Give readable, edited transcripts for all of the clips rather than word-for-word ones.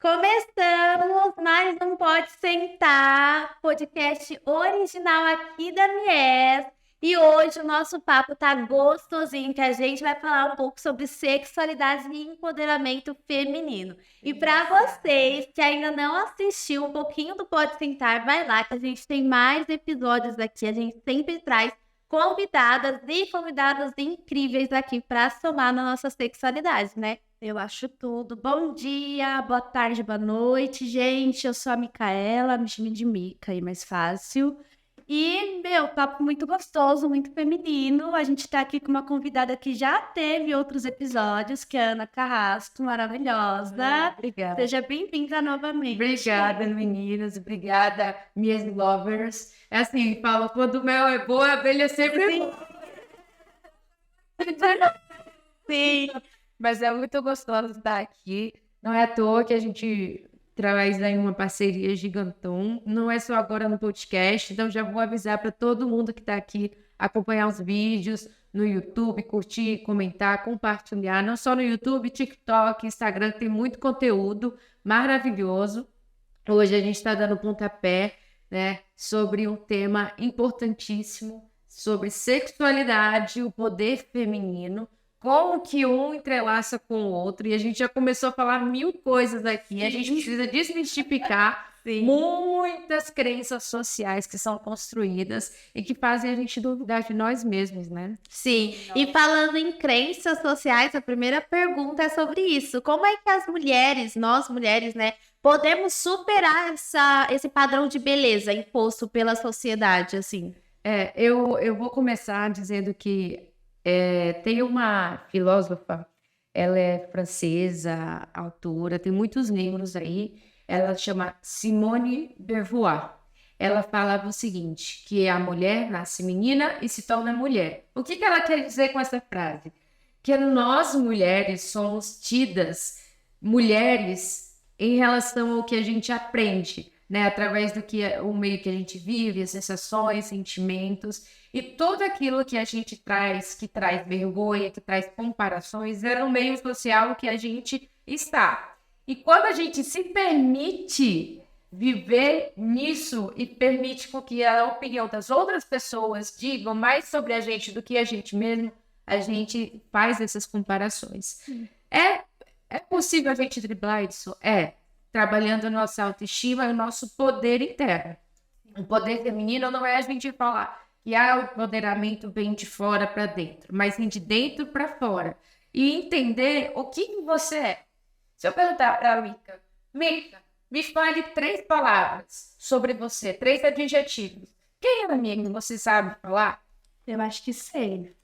Começamos mais um Pode Sentar, podcast original aqui da Mies. E hoje o nosso papo tá gostosinho, que a gente vai falar um pouco sobre sexualidade e empoderamento feminino. E para vocês que ainda não assistiu um pouquinho do Pode Sentar, vai lá que a gente tem mais episódios aqui. A gente sempre traz convidadas e convidados incríveis aqui para somar na nossa sexualidade, né? Eu acho tudo. Bom dia, boa tarde, boa noite, gente. Eu sou a Micaela, me chame de Mica aí, mais fácil. E, papo muito gostoso, muito feminino. A gente tá aqui com uma convidada que já teve outros episódios, que é a Ana Carrasco, maravilhosa. Obrigada. Seja bem-vinda novamente. Obrigada, meninas. Obrigada, minhas lovers. É assim, fala, quando o mel é boa, a abelha sempre é boa. Sim. Mas é muito gostoso estar aqui. Não é à toa que a gente traz aí uma parceria gigantão. Não é só agora no podcast, então já vou avisar para todo mundo que está aqui acompanhar os vídeos no YouTube, curtir, comentar, compartilhar. Não só no YouTube, TikTok, Instagram, tem muito conteúdo maravilhoso. Hoje a gente está dando pontapé, né, sobre um tema importantíssimo, sobre sexualidade, o poder feminino, como que um entrelaça com o outro, e a gente já começou a falar mil coisas aqui. A gente precisa desmistificar muitas crenças sociais que são construídas e que fazem a gente duvidar de nós mesmos, né? Sim, e falando em crenças sociais, a primeira pergunta é sobre isso. Como é que as mulheres, nós mulheres, né, podemos superar esse padrão de beleza imposto pela sociedade, assim? Eu vou começar dizendo que tem uma filósofa, ela é francesa, autora, tem muitos livros aí, ela chama Simone de Beauvoir. Ela falava o seguinte, que a mulher nasce menina e se torna mulher. O que ela quer dizer com essa frase? Que nós mulheres somos tidas mulheres em relação ao que a gente aprende, né? Através do que o meio que a gente vive, as sensações, sentimentos e tudo aquilo que a gente traz, que traz vergonha, que traz comparações, é no meio social que a gente está. E quando a gente se permite viver nisso e permite com que a opinião das outras pessoas digam mais sobre a gente do que a gente mesmo, a gente faz essas comparações. É possível a gente driblar isso? Trabalhando a nossa autoestima e o nosso poder interno. O poder feminino não é a gente falar que o empoderamento vem de fora para dentro, mas vem de dentro para fora. E entender o que você é. Se eu perguntar para a Mica, me fale 3 palavras sobre você, 3 adjetivos. Quem é a Mica? Você sabe falar? Eu acho que sei.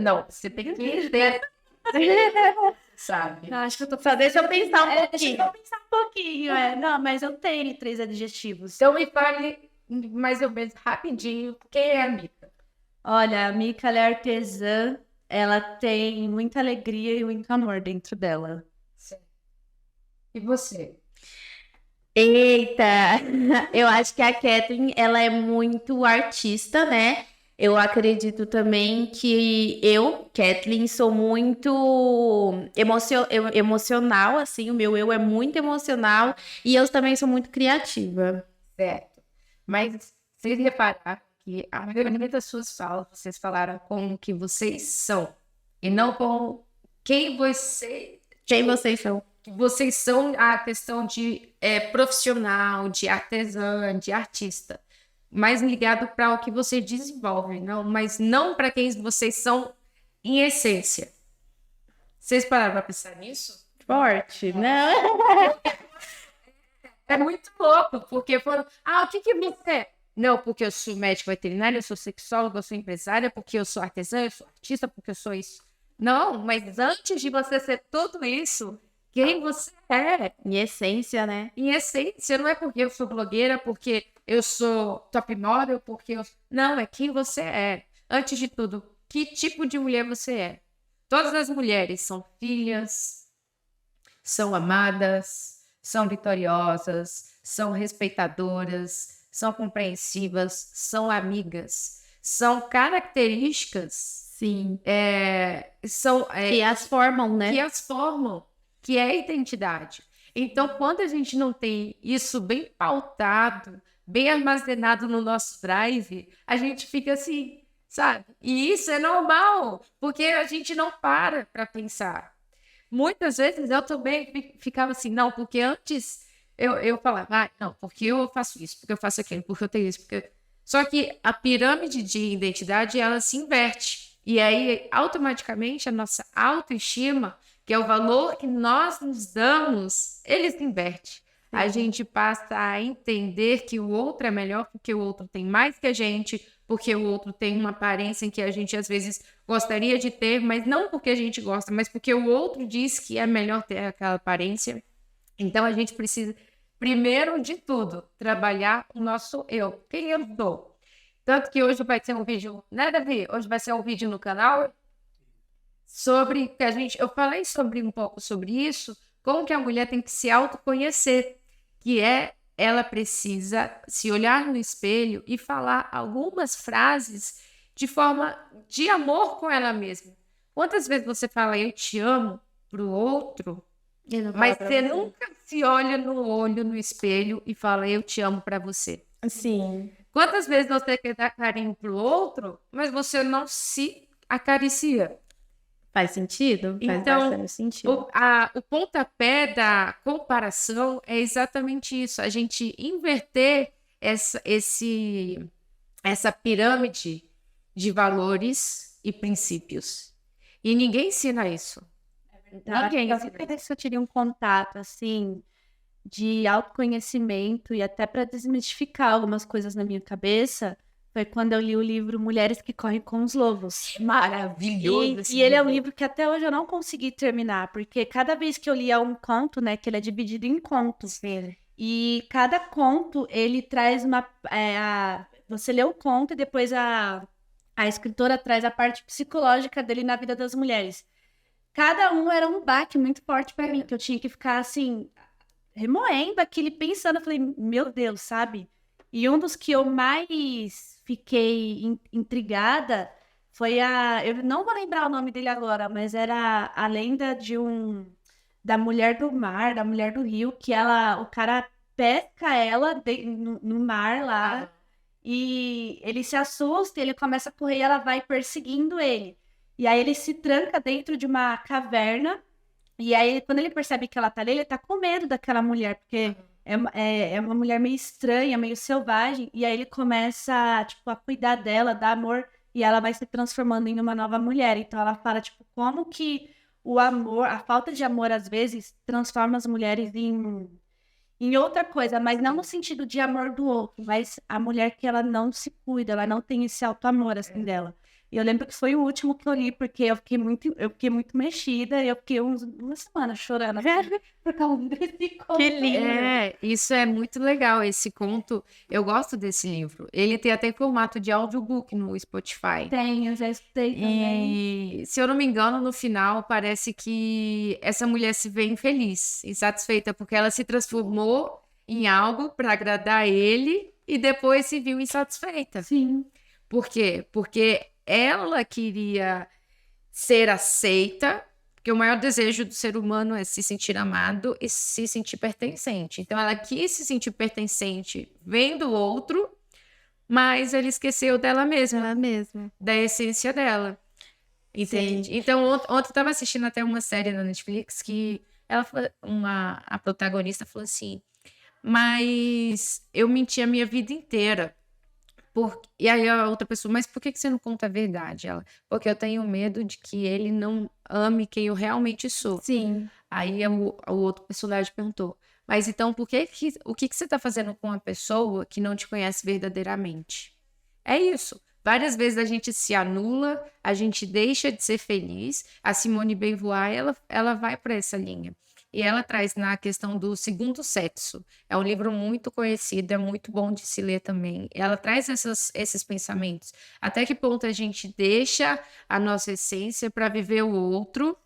Não, você tem que entender. Sabe? Não, acho que eu tô fazendo. Deixa eu pensar um pouquinho. Deixa eu pensar um pouquinho, Não, mas eu tenho 3 adjetivos. Então me fale mais ou menos rapidinho quem é a Mica. Olha, a Mica, ela é artesã, ela tem muita alegria e muito amor dentro dela. Sim. E você? Eita! Eu acho que a Kathleen, ela é muito artista, né? Eu acredito também que eu, Kathleen, sou muito emocional, assim, o meu eu é muito emocional e eu também sou muito criativa. Certo. Mas vocês repararam que a maioria das suas falas, vocês falaram com o que vocês são e não com quem vocês são. Vocês são a questão de profissional, de artesã, de artista. Mais ligado para o que você desenvolve, não, mas não para quem vocês são em essência. Vocês pararam para pensar nisso? Forte, né? É muito louco, porque foram, o que você é? Não, porque eu sou médico veterinário, eu sou sexóloga, eu sou empresária, porque eu sou artesã, eu sou artista, porque eu sou isso. Não, mas antes de você ser tudo isso, quem você é? Em essência, né? Em essência, não é porque eu sou blogueira, porque eu sou top model, porque eu... Não, é quem você é. Antes de tudo, que tipo de mulher você é? Todas as mulheres são filhas, são amadas, são vitoriosas, são respeitadoras, são compreensivas, são amigas. São características, Sim, são que as formam, né? que as formam, que é a identidade. Então, quando a gente não tem isso bem pautado, bem armazenado no nosso drive, a gente fica assim, sabe? E isso é normal, porque a gente não para pensar. Muitas vezes eu também ficava assim, não, porque antes eu falava, não, porque eu faço isso, porque eu faço aquilo, porque eu tenho isso, porque... Só que a pirâmide de identidade, ela se inverte. E aí, automaticamente, a nossa autoestima, que é o valor que nós nos damos, ele se inverte. A gente passa a entender que o outro é melhor porque o outro tem mais que a gente, porque o outro tem uma aparência em que a gente às vezes gostaria de ter, mas não porque a gente gosta, mas porque o outro diz que é melhor ter aquela aparência. Então a gente precisa, primeiro de tudo, trabalhar o nosso eu. Quem eu sou? Tanto que hoje vai ser um vídeo, né, Davi? Hoje vai ser um vídeo no canal sobre que eu falei sobre um pouco sobre isso, como que a mulher tem que se autoconhecer, que é ela precisa se olhar no espelho e falar algumas frases de forma de amor com ela mesma. Quantas vezes você fala eu te amo pro outro, mas você nunca se olha no olho no espelho e fala eu te amo para você? Sim. Quantas vezes você quer dar carinho pro outro, mas você não se acaricia? Faz sentido? Faz Então, bastante sentido. o pontapé da comparação é exatamente isso, a gente inverter essa pirâmide de valores e princípios. E ninguém ensina isso. Ninguém Eu ensina queria isso. que eu teria um contato, assim, de autoconhecimento e até para desmistificar algumas coisas na minha cabeça, foi quando eu li o livro Mulheres que Correm com os Lobos. Maravilhoso esse E ele é um livro. livro que até hoje eu não consegui terminar, porque cada vez que eu lia um conto, né, que ele é dividido em contos, Sim. e cada conto ele traz uma. Você lê o conto e depois a escritora traz a parte psicológica dele na vida das mulheres. Cada um era um baque muito forte para mim, que eu tinha que ficar assim, remoendo aquele, pensando. Eu falei, meu Deus, sabe? E um dos que eu mais fiquei intrigada foi eu não vou lembrar o nome dele agora, mas era a lenda da mulher do mar, da mulher do rio, que o cara pesca ela no mar lá, e ele se assusta, ele começa a correr e ela vai perseguindo ele. E aí ele se tranca dentro de uma caverna, e aí quando ele percebe que ela tá ali, ele tá com medo daquela mulher, porque é uma mulher meio estranha, meio selvagem, e aí ele começa, tipo, a cuidar dela, dar amor, e ela vai se transformando em uma nova mulher. Então ela fala, tipo, como que o amor, a falta de amor, às vezes, transforma as mulheres em outra coisa, mas não no sentido de amor do outro, mas a mulher que ela não se cuida, ela não tem esse auto-amor, assim, dela. E eu lembro que foi o último que eu li, porque eu fiquei muito mexida, e eu fiquei uma semana chorando, por causa desse conto. Que lindo! Isso é muito legal, esse conto. Eu gosto desse livro. Ele tem até formato de audiobook no Spotify. Tem, eu já escutei também. E, se eu não me engano, no final parece que essa mulher se vê infeliz, insatisfeita, porque ela se transformou em algo para agradar ele e depois se viu insatisfeita. Sim. Por quê? Porque ela queria ser aceita, porque o maior desejo do ser humano é se sentir amado e se sentir pertencente. Então, ela quis se sentir pertencente vendo o outro, mas ele esqueceu dela mesma, Ela mesma. da essência dela. Entende? Sim. Então, ontem eu estava assistindo até uma série na Netflix que a protagonista falou assim, mas eu menti a minha vida inteira. E aí a outra pessoa, mas por que você não conta a verdade? Ela, porque eu tenho medo de que ele não ame quem eu realmente sou. Sim. Aí o outro personagem perguntou, mas então o que você está fazendo com uma pessoa que não te conhece verdadeiramente? É isso. Várias vezes a gente se anula, a gente deixa de ser feliz. A Simone de Beauvoir, ela vai para essa linha. E ela traz na questão do segundo sexo. É um livro muito conhecido, é muito bom de se ler também. Ela traz esses pensamentos. Até que ponto a gente deixa a nossa essência para viver o outro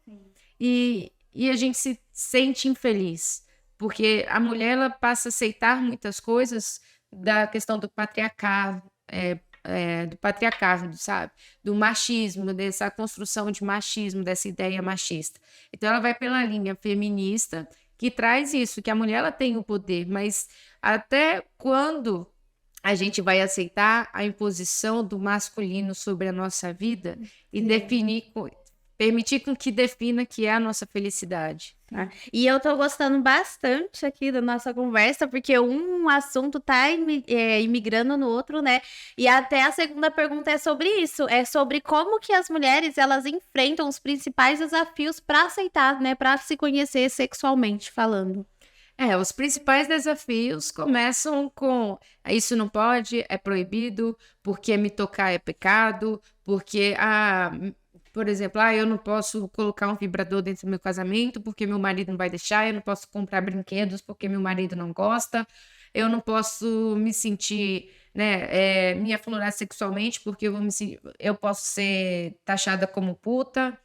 e a gente se sente infeliz. Porque a mulher ela passa a aceitar muitas coisas da questão do patriarcado, sabe? Do machismo, dessa construção de machismo, dessa ideia machista. Então, ela vai pela linha feminista, que traz isso, que a mulher ela tem o poder, mas até quando a gente vai aceitar a imposição do masculino sobre a nossa vida e permitir com que defina que é a nossa felicidade. Tá? E eu tô gostando bastante aqui da nossa conversa, porque um assunto tá imigrando no outro, né? E até a segunda pergunta é sobre isso, é sobre como que as mulheres, elas enfrentam os principais desafios para aceitar, né? Para se conhecer sexualmente falando. Os principais desafios começam com isso não pode, é proibido, porque me tocar é pecado, porque, por exemplo, eu não posso colocar um vibrador dentro do meu casamento porque meu marido não vai deixar, eu não posso comprar brinquedos porque meu marido não gosta, eu não posso me sentir, né, me aflorar sexualmente porque eu posso ser taxada como puta.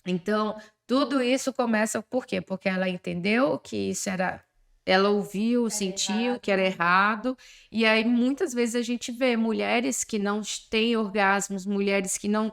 Então, tudo isso começa por quê? Porque ela entendeu que isso era. Ela ouviu, sentiu que era errado, e aí muitas vezes a gente vê mulheres que não têm orgasmos, mulheres que não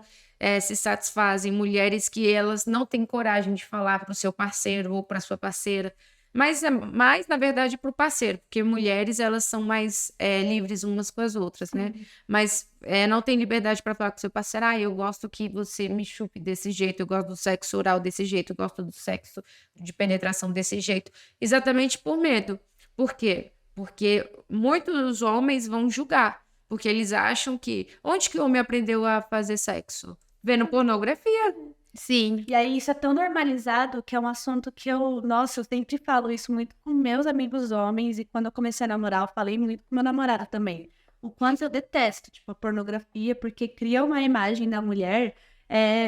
se satisfazem, mulheres que elas não têm coragem de falar para o seu parceiro ou para sua parceira, mas é mais, na verdade, para o parceiro, porque mulheres elas são mais livres umas com as outras, né? Mas não tem liberdade para falar com seu parceiro, eu gosto que você me chupe desse jeito, eu gosto do sexo oral desse jeito, eu gosto do sexo de penetração desse jeito, exatamente por medo. Por quê? Porque muitos homens vão julgar, porque eles acham que onde que o homem aprendeu a fazer sexo? Vendo pornografia. Sim. E aí isso é tão normalizado que é um assunto que eu sempre falo isso muito com meus amigos homens, e quando eu comecei a namorar, eu falei muito com meu namorado também. O quanto eu detesto, tipo, a pornografia, porque cria uma imagem da mulher.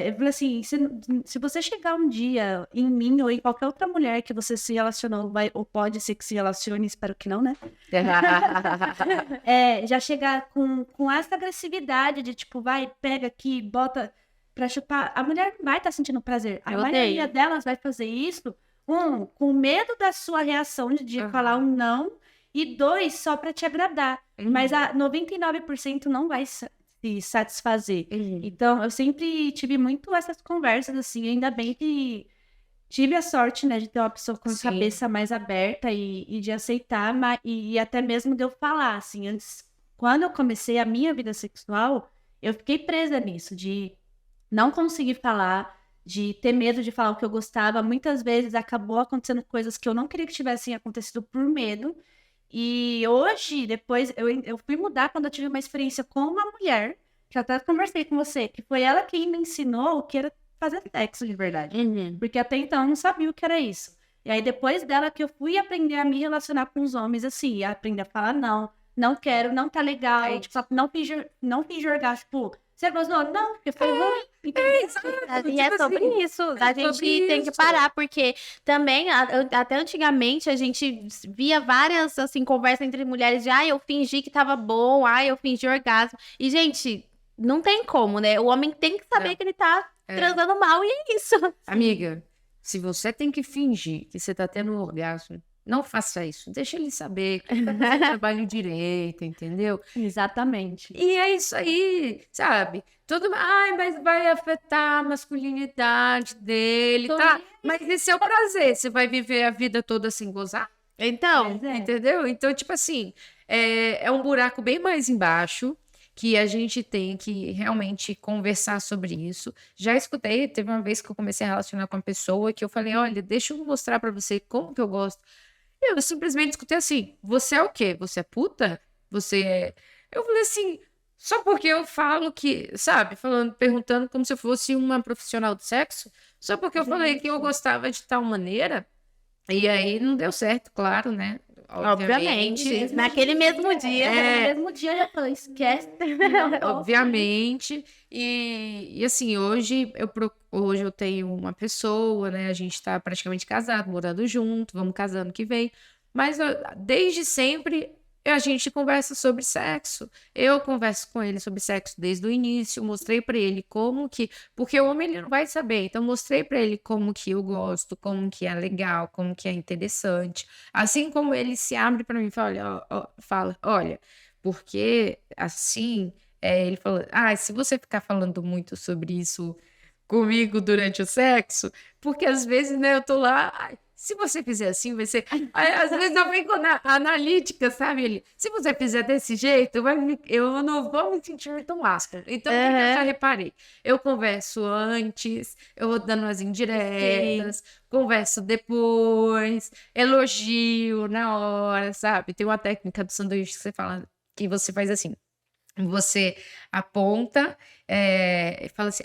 Eu falei assim, se você chegar um dia em mim ou em qualquer outra mulher que você se relacionou, ou pode ser que se relacione, espero que não, né? Já chegar com essa agressividade de tipo, vai, pega aqui, bota pra chupar, a mulher vai estar sentindo prazer. A maioria delas vai fazer isso, com medo da sua reação de falar um não, e 2, só pra te agradar. Mas a 99% não vai se satisfazer. Então, eu sempre tive muito essas conversas, assim, ainda bem que tive a sorte, né, de ter uma pessoa com a cabeça mais aberta e de aceitar, e até mesmo de eu falar, assim, antes, quando eu comecei a minha vida sexual, eu fiquei presa nisso, de não conseguir falar, de ter medo de falar o que eu gostava. Muitas vezes acabou acontecendo coisas que eu não queria que tivessem acontecido por medo. E hoje, depois, eu fui mudar quando eu tive uma experiência com uma mulher, que eu até conversei com você, que foi ela quem me ensinou o que era fazer sexo de verdade. Porque até então eu não sabia o que era isso. E aí, depois dela, que eu fui aprender a me relacionar com os homens, assim, aprender a falar não quero, não tá legal, tipo, não finge orgasmo, tipo, você gostou? Não, porque foi ruim. E é sobre isso. A gente tem que parar, porque também, até antigamente, a gente via várias, assim, conversas entre mulheres de, eu fingi que tava bom, eu fingi orgasmo. E, gente, não tem como, né? O homem tem que saber que ele tá transando mal, e é isso. Amiga, se você tem que fingir que você tá tendo um orgasmo, não faça isso. Deixa ele saber que tá fazendo trabalho direito, entendeu? Exatamente. E é isso aí, sabe? Mas vai afetar a masculinidade dele, tá? Mas esse é o prazer. Você vai viver a vida toda sem gozar? Então, entendeu? Então, tipo assim, é um buraco bem mais embaixo que a gente tem que realmente conversar sobre isso. Já escutei, teve uma vez que eu comecei a relacionar com uma pessoa que eu falei, olha, deixa eu mostrar pra você como que eu gosto. Eu simplesmente escutei assim, você é o quê? Você é puta? Você é... Eu falei assim, só porque eu falo que, sabe, perguntando como se eu fosse uma profissional de sexo, só porque eu falei que eu gostava de tal maneira, e aí não deu certo, claro, né? Obviamente. Naquele mesmo dia. No mesmo dia já falou, esquece. Obviamente. E assim, hoje eu tenho uma pessoa, né? A gente tá praticamente casado, morando junto, vamos casar ano que vem. Mas desde sempre a gente conversa sobre sexo. Eu converso com ele sobre sexo desde o início, mostrei para ele como que... Porque o homem ele não vai saber, então mostrei para ele como que eu gosto, como que é legal, como que é interessante. Assim como ele se abre para mim e fala, olha, porque assim... ele falou, se você ficar falando muito sobre isso comigo durante o sexo, porque às vezes, né, eu tô lá... se você fizer assim, vai ser... Aí, às vezes eu fico na analítica, sabe? Ele, se você fizer desse jeito, eu não vou me sentir muito másculo. Então, o que eu já reparei? Eu converso antes, eu vou dando as indiretas, converso depois, elogio na hora, sabe? Tem uma técnica do sanduíche que você fala, que você faz assim. Você aponta e fala assim,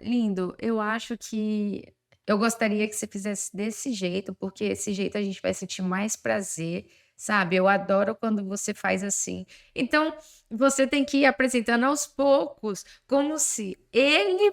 lindo, eu acho que eu gostaria que você fizesse desse jeito, porque esse jeito a gente vai sentir mais prazer, sabe? Eu adoro quando você faz assim. Então, você tem que ir apresentando aos poucos, como se ele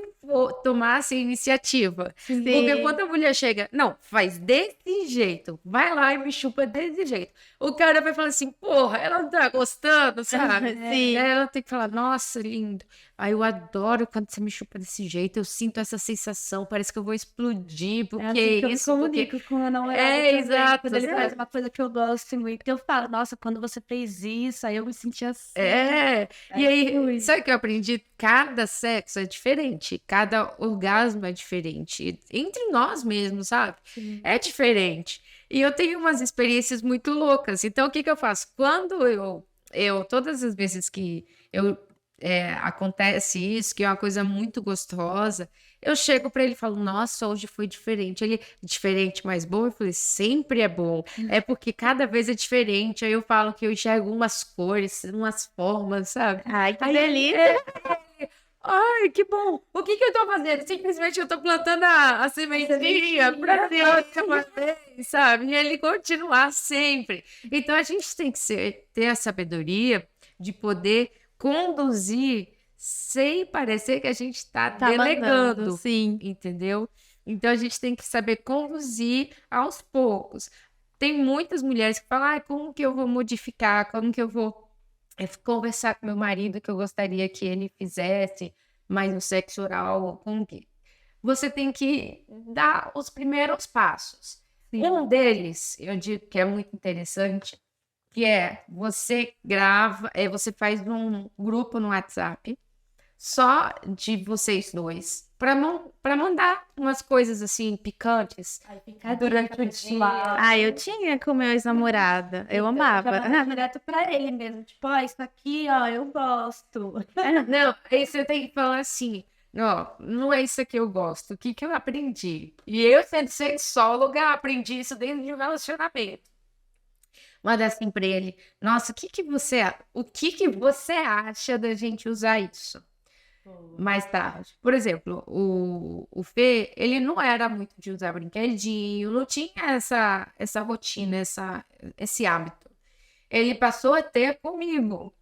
tomasse a iniciativa. Porque quando a mulher chega, não, faz desse jeito, vai lá e me chupa desse jeito. O cara vai falar assim, porra, ela não tá gostando, sabe? Aí ela tem que falar, nossa, lindo. Aí eu adoro quando você me chupa desse jeito, eu sinto essa sensação, parece que eu vou explodir, porque assim isso, eu comunico com o namorado exato. Quando ele faz uma coisa que eu gosto muito, eu falo, nossa, quando você fez isso, aí eu me senti assim. E aí, sabe o que eu aprendi? Cada sexo é diferente, cada orgasmo é diferente, entre nós mesmos, sabe? É diferente. E eu tenho umas experiências muito loucas, então o que eu faço? Quando todas as vezes que acontece isso, que é uma coisa muito gostosa, eu chego para ele e falo, nossa, hoje foi diferente. Ele, diferente, mas bom? Eu falei, sempre é bom. É porque cada vez é diferente. Aí eu falo que eu enxergo umas cores, umas formas, sabe? Ai, que delícia! Ai, que bom! O que eu tô fazendo? Simplesmente eu tô plantando a sementinha pra ter uma vez, sabe? E ele continuar sempre. Então a gente tem que ter a sabedoria de poder conduzir sem parecer que a gente está delegando, mandando, sim. entendeu? Então a gente tem que saber conduzir aos poucos. Tem muitas mulheres que falam, como que eu vou modificar, como que eu vou conversar com meu marido que eu gostaria que ele fizesse mais no sexo oral, como que... Você tem que dar os primeiros passos. Um deles, eu digo que é muito interessante, que você grava, você faz um grupo no WhatsApp só de vocês dois para mandar umas coisas assim picantes durante o dia. Eu tinha com meu ex-namorado, eu amava. Direto pra ele mesmo, tipo, isso aqui, ó, eu gosto. Não, aí você tem que falar assim, não é isso que eu gosto, o que eu aprendi? E eu, sendo sexóloga, aprendi isso dentro de um relacionamento. Manda assim pra ele, nossa, o que você acha da gente usar isso mais tarde? Por exemplo, o Fê, ele não era muito de usar brinquedinho, não tinha essa rotina, esse hábito. Ele passou a ter comigo.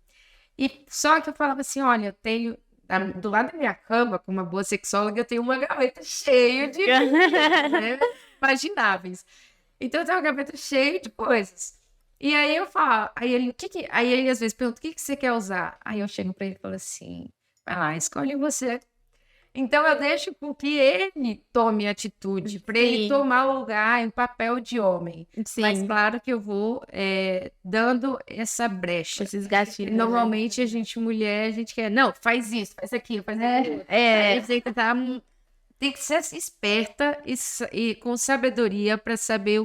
E só que eu falava assim, olha, eu tenho do lado da minha cama, com uma boa sexóloga, eu tenho uma gaveta cheia de né, imagináveis. Então eu tenho uma gaveta cheia de coisas. E aí eu falo, aí ele às vezes pergunta, o que você quer usar? Aí eu chego para ele e falo assim, vai lá, escolhe você. Então eu deixo com que ele tome atitude, para ele tomar o lugar em papel de homem. Sim. Mas claro que eu vou dando essa brecha. Esses gatilhos. Normalmente a gente quer, não, faz isso, faz aquilo, faz aquilo. Aí você tem que ser esperta e com sabedoria para saber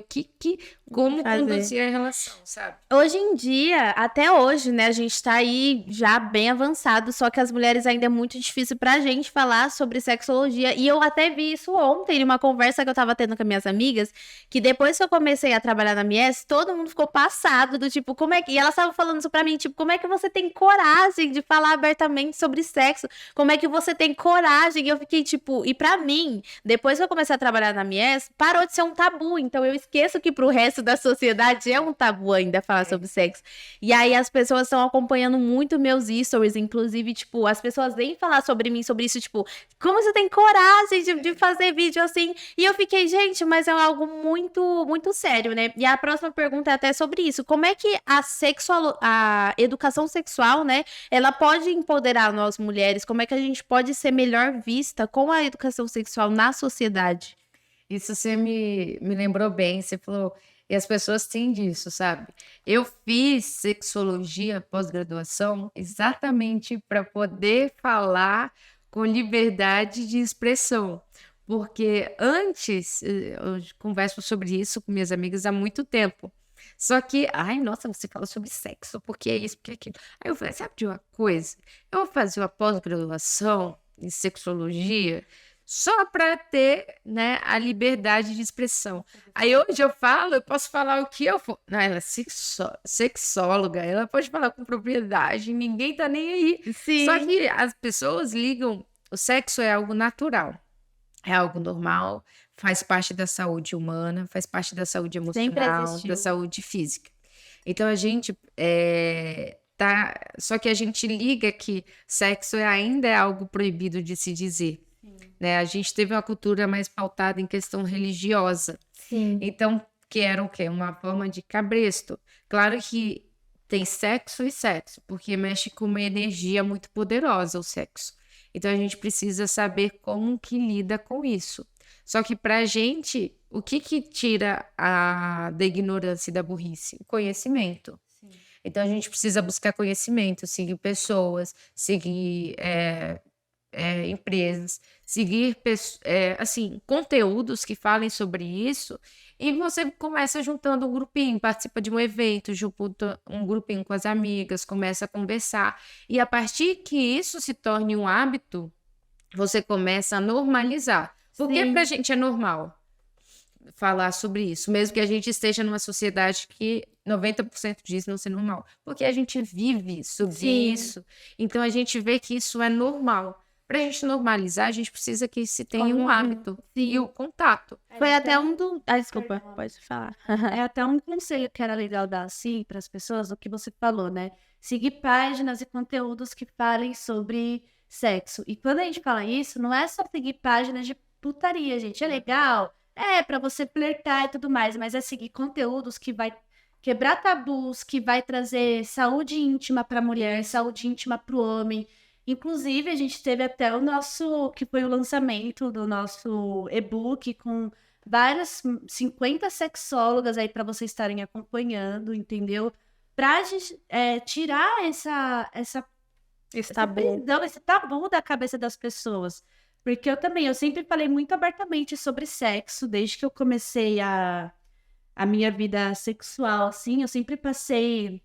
como conduzir a relação, sabe? Hoje em dia, até hoje, né, a gente tá aí já bem avançado, só que as mulheres ainda é muito difícil pra gente falar sobre sexologia. E eu até vi isso ontem, numa conversa que eu tava tendo com minhas amigas, que depois que eu comecei a trabalhar na Mies, todo mundo ficou passado do tipo, como é que... E elas estavam falando isso pra mim, tipo, como é que você tem coragem de falar abertamente sobre sexo? Como é que você tem coragem? E eu fiquei, tipo... E pra mim, depois que eu comecei a trabalhar na Mies, parou de ser um tabu. Então eu esqueço que pro resto da sociedade é um tabu ainda falar sobre sexo. E aí as pessoas estão acompanhando muito meus stories, inclusive, tipo, as pessoas vêm falar sobre mim, sobre isso, tipo, como você tem coragem de fazer vídeo assim? E eu fiquei, gente, mas é algo muito, muito sério, né? E a próxima pergunta é até sobre isso. Como é que a educação sexual, né, ela pode empoderar nós mulheres? Como é que a gente pode ser melhor vista com a educação sexual na sociedade? Isso você me lembrou bem, você falou... E as pessoas têm disso, sabe? Eu fiz sexologia pós-graduação exatamente para poder falar com liberdade de expressão. porque antes, eu converso sobre isso com minhas amigas há muito tempo. Só que, ai, nossa, você fala sobre sexo, porque é isso, porque é aquilo. Aí eu falei, sabe de uma coisa? Eu vou fazer uma pós-graduação em sexologia só para ter, né, a liberdade de expressão. Aí hoje eu posso falar o que eu for. Não, ela é sexóloga, ela pode falar com propriedade, ninguém tá nem aí. Sim. Só que as pessoas ligam, o sexo é algo natural, é algo normal, faz parte da saúde humana, faz parte da saúde Sempre emocional, existiu. da saúde física. Então a gente só que a gente liga que sexo ainda é algo proibido de se dizer. Né? A gente teve uma cultura mais pautada em questão religiosa. Sim. Então, que era o quê? Uma forma de cabresto. Claro que tem sexo e sexo, porque mexe com uma energia muito poderosa o sexo. Então, a gente precisa saber como que lida com isso. Só que pra gente, o que tira da ignorância e da burrice? O conhecimento. Sim. Então, a gente precisa buscar conhecimento, seguir pessoas, seguir empresas, seguir assim, conteúdos que falem sobre isso, e você começa juntando um grupinho, participa de um evento, junta um grupinho com as amigas, começa a conversar, e a partir que isso se torne um hábito, você começa a normalizar. Porque pra gente é normal falar sobre isso, mesmo que a gente esteja numa sociedade que 90% diz não ser normal, porque a gente vive sobre isso, então a gente vê que isso é normal. Para a gente normalizar, a gente precisa que se tenha um hábito e o contato. Foi até um do... desculpa, pode falar. É até um conselho que era legal dar, assim, para as pessoas, o que você falou, né? Seguir páginas e conteúdos que falem sobre sexo. E quando a gente fala isso, não é só seguir páginas de putaria, gente. É legal, para você flertar e tudo mais, mas é seguir conteúdos que vai quebrar tabus, que vai trazer saúde íntima para a mulher, saúde íntima para o homem. Inclusive, a gente teve até que foi o lançamento do nosso e-book com várias 50 sexólogas aí para vocês estarem acompanhando, entendeu? Pra gente tirar esse tabu da cabeça das pessoas. Porque eu sempre falei muito abertamente sobre sexo, desde que eu comecei a minha vida sexual, assim, eu sempre passei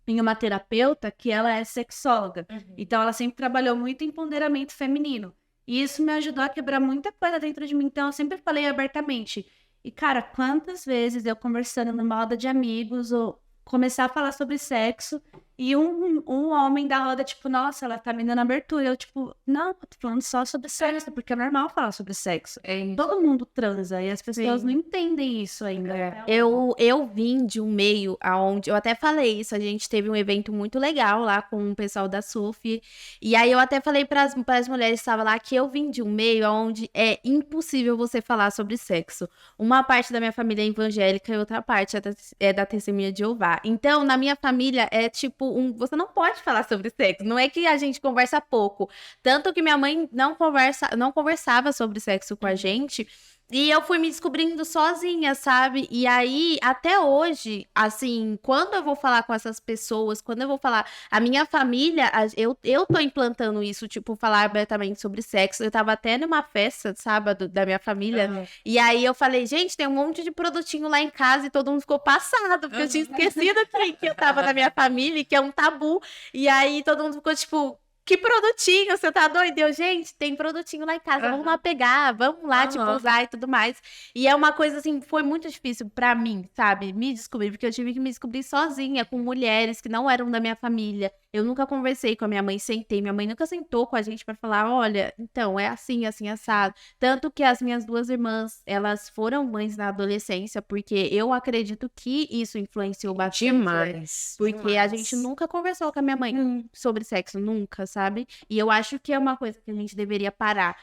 em uma terapeuta que ela é sexóloga. Então, ela sempre trabalhou muito em empoderamento feminino. E isso me ajudou a quebrar muita coisa dentro de mim. Então, eu sempre falei abertamente. E, cara, quantas vezes eu conversando numa roda de amigos ou começar a falar sobre sexo e um homem da roda, tipo, nossa, ela tá me dando abertura. Eu, tipo, não, eu tô falando só sobre sexo, porque é normal falar sobre sexo. Todo mundo transa e as pessoas não entendem isso ainda. Eu vim de um meio onde, eu até falei isso, a gente teve um evento muito legal lá com o pessoal da SUF, e aí eu até falei para as mulheres que estavam lá que eu vim de um meio onde é impossível você falar sobre sexo. Uma parte da minha família é evangélica e outra parte é da Testemunha de Jeová. Então, na minha família é tipo você não pode falar sobre sexo, não é que a gente conversa pouco, tanto que minha mãe não conversava sobre sexo com a gente, e eu fui me descobrindo sozinha, sabe? E aí, até hoje, assim, quando eu vou falar com essas pessoas, quando eu vou falar, a minha família, eu tô implantando isso, tipo, falar abertamente sobre sexo. Eu tava até numa festa, sábado, da minha família, e aí eu falei, gente, tem um monte de produtinho lá em casa, e todo mundo ficou passado, porque eu tinha esquecido que eu tava na minha família, e que é um tabu. E aí, todo mundo ficou, tipo, que produtinho, você tá doido? Eu, gente, tem produtinho lá em casa, vamos lá pegar, vamos lá, tipo, usar e tudo mais. E é uma coisa, assim, foi muito difícil pra mim, sabe? Me descobrir, porque eu tive que me descobrir sozinha, com mulheres que não eram da minha família. Eu nunca conversei com a minha mãe, sentei. Minha mãe nunca sentou com a gente pra falar, olha, então, é assim, assim, assado. Tanto que as minhas duas irmãs, elas foram mães na adolescência, porque eu acredito que isso influenciou bastante. Demais. Porque a gente nunca conversou com a minha mãe sobre sexo, nunca, sabe? E eu acho que é uma coisa que a gente deveria parar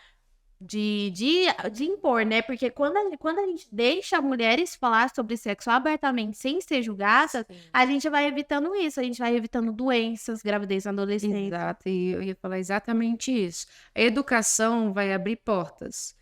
de impor, né? Porque quando a gente deixa mulheres falar sobre sexo abertamente, sem ser julgadas, a gente vai evitando isso, a gente vai evitando doenças, gravidez na adolescência. Exato, e eu ia falar exatamente isso. A educação vai abrir portas.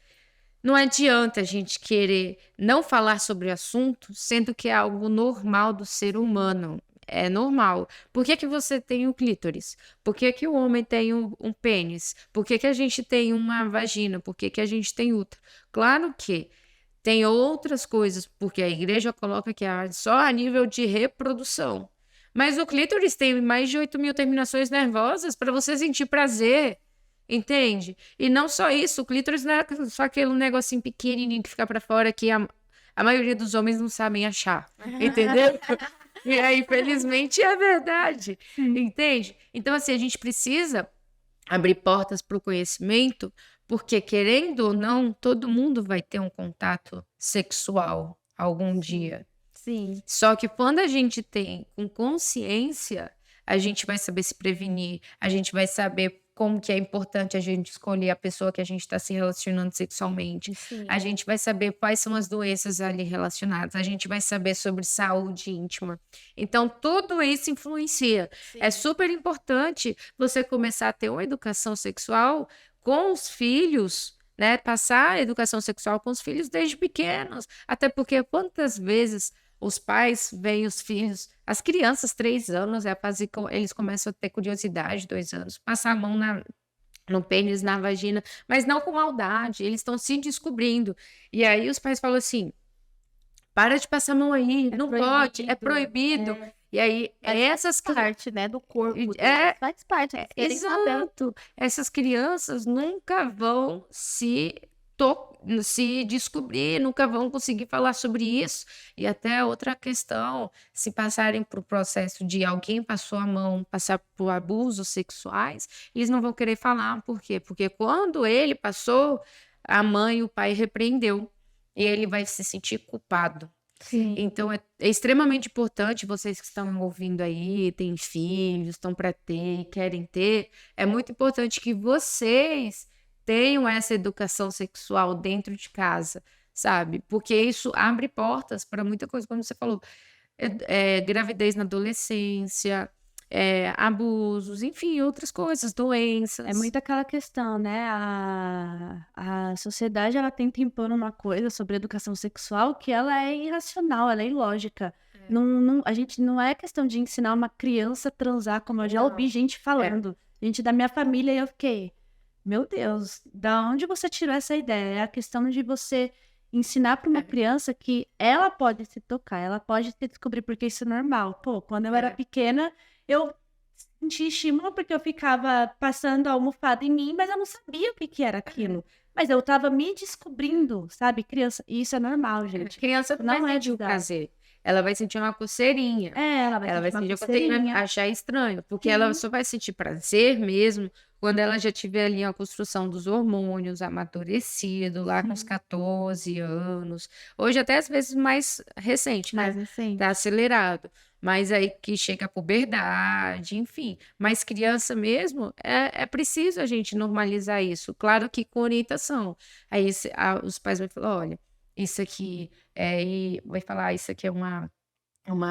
Não adianta a gente querer não falar sobre o assunto, sendo que é algo normal do ser humano. é normal. Por que que você tem o clítoris? Por que que o homem tem um pênis? Por que que a gente tem uma vagina? Por que que a gente tem útero? Claro que tem outras coisas, porque a igreja coloca que é só a nível de reprodução. Mas o clítoris tem mais de 8.000 terminações nervosas para você sentir prazer, entende? E não só isso, o clítoris não é só aquele negocinho pequenininho que fica para fora que a maioria dos homens não sabem achar, entendeu? E aí, infelizmente, é verdade, entende? Então, assim, a gente precisa abrir portas para o conhecimento, porque, querendo ou não, todo mundo vai ter um contato sexual algum dia. Sim. Só que quando a gente tem com consciência, a gente vai saber se prevenir, a gente vai saber como que é importante a gente escolher a pessoa que a gente está se relacionando sexualmente. Sim. A gente vai saber quais são as doenças ali relacionadas. A gente vai saber sobre saúde íntima. Então, tudo isso influencia. Sim. É super importante você começar a ter uma educação sexual com os filhos, né? Passar a educação sexual com os filhos desde pequenos. Até porque quantas vezes os pais veem os filhos, as crianças, 3 anos, é a fase que eles começam a ter curiosidade, 2 anos, passar a mão no pênis, na vagina, mas não com maldade, eles estão se descobrindo. E aí os pais falam assim, para de passar a mão aí, não pode, é proibido. E aí, essas parte, né, do corpo, faz parte. Exato. Essas crianças nunca vão se descobrir, nunca vão conseguir falar sobre isso. E até outra questão, se passarem por processo de alguém passou a mão, passar por abusos sexuais, eles não vão querer falar. Por quê? Porque quando ele passou, a mãe e o pai repreendeu. E ele vai se sentir culpado. Sim. Então, é extremamente importante, vocês que estão ouvindo aí, têm filhos, estão para ter, querem ter, é muito importante que vocês tenham essa educação sexual dentro de casa, sabe? Porque isso abre portas para muita coisa, como você falou, gravidez na adolescência, abusos, enfim, outras coisas, doenças. É muito aquela questão, né? A sociedade, ela tenta impor uma coisa sobre educação sexual que ela é irracional, ela é ilógica. A gente não é questão de ensinar uma criança a transar, como eu já ouvi gente falando. Gente da minha família, e eu fiquei, meu Deus, da onde você tirou essa ideia? É a questão de você ensinar para uma criança que ela pode se tocar, ela pode se descobrir, porque isso é normal. Pô, quando eu era pequena, eu senti estímulo porque eu ficava passando a almofada em mim, mas eu não sabia o que era aquilo. Mas eu tava me descobrindo, sabe? Criança, e isso é normal, gente. Criança não vai sentir o prazer. Ela vai sentir uma coceirinha. Ela vai sentir uma coceirinha. Vai achar estranho, porque ela só vai sentir prazer mesmo quando ela já tiver ali a construção dos hormônios amadurecido, lá com os 14 anos. Hoje até às vezes mais recente, né? Mais recente. Tá acelerado. Mas aí que chega a puberdade, enfim. Mas criança mesmo, é preciso a gente normalizar isso. Claro que com orientação. Aí os pais vão falar, olha, isso aqui vai falar, isso aqui é uma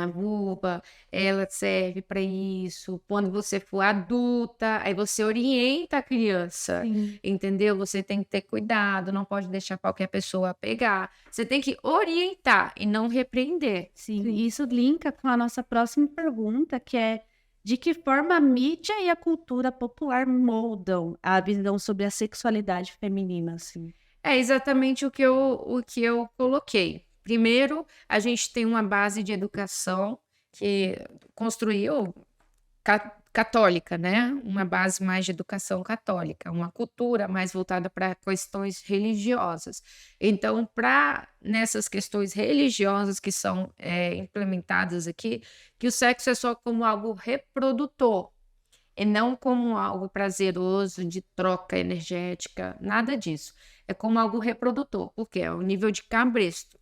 vulva, ela serve para isso. Quando você for adulta, aí você orienta a criança, entendeu? Você tem que ter cuidado, não pode deixar qualquer pessoa pegar. Você tem que orientar e não repreender. Sim, isso linka com a nossa próxima pergunta, que é: de que forma a mídia e a cultura popular moldam a visão sobre a sexualidade feminina, assim? É exatamente o que eu coloquei. Primeiro, a gente tem uma base de educação que construiu católica, né? Uma base mais de educação católica, uma cultura mais voltada para questões religiosas. Então, nessas questões religiosas que são implementadas aqui, que o sexo é só como algo reprodutor, e não como algo prazeroso, de troca energética, nada disso. É como algo reprodutor, porque é o nível de cabresto.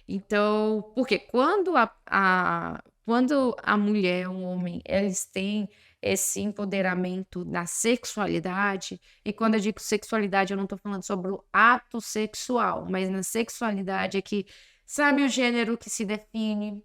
Então, porque quando a mulher, o homem, eles têm esse empoderamento da sexualidade, e quando eu digo sexualidade, eu não estou falando sobre o ato sexual, mas na sexualidade é que sabe o gênero que se define,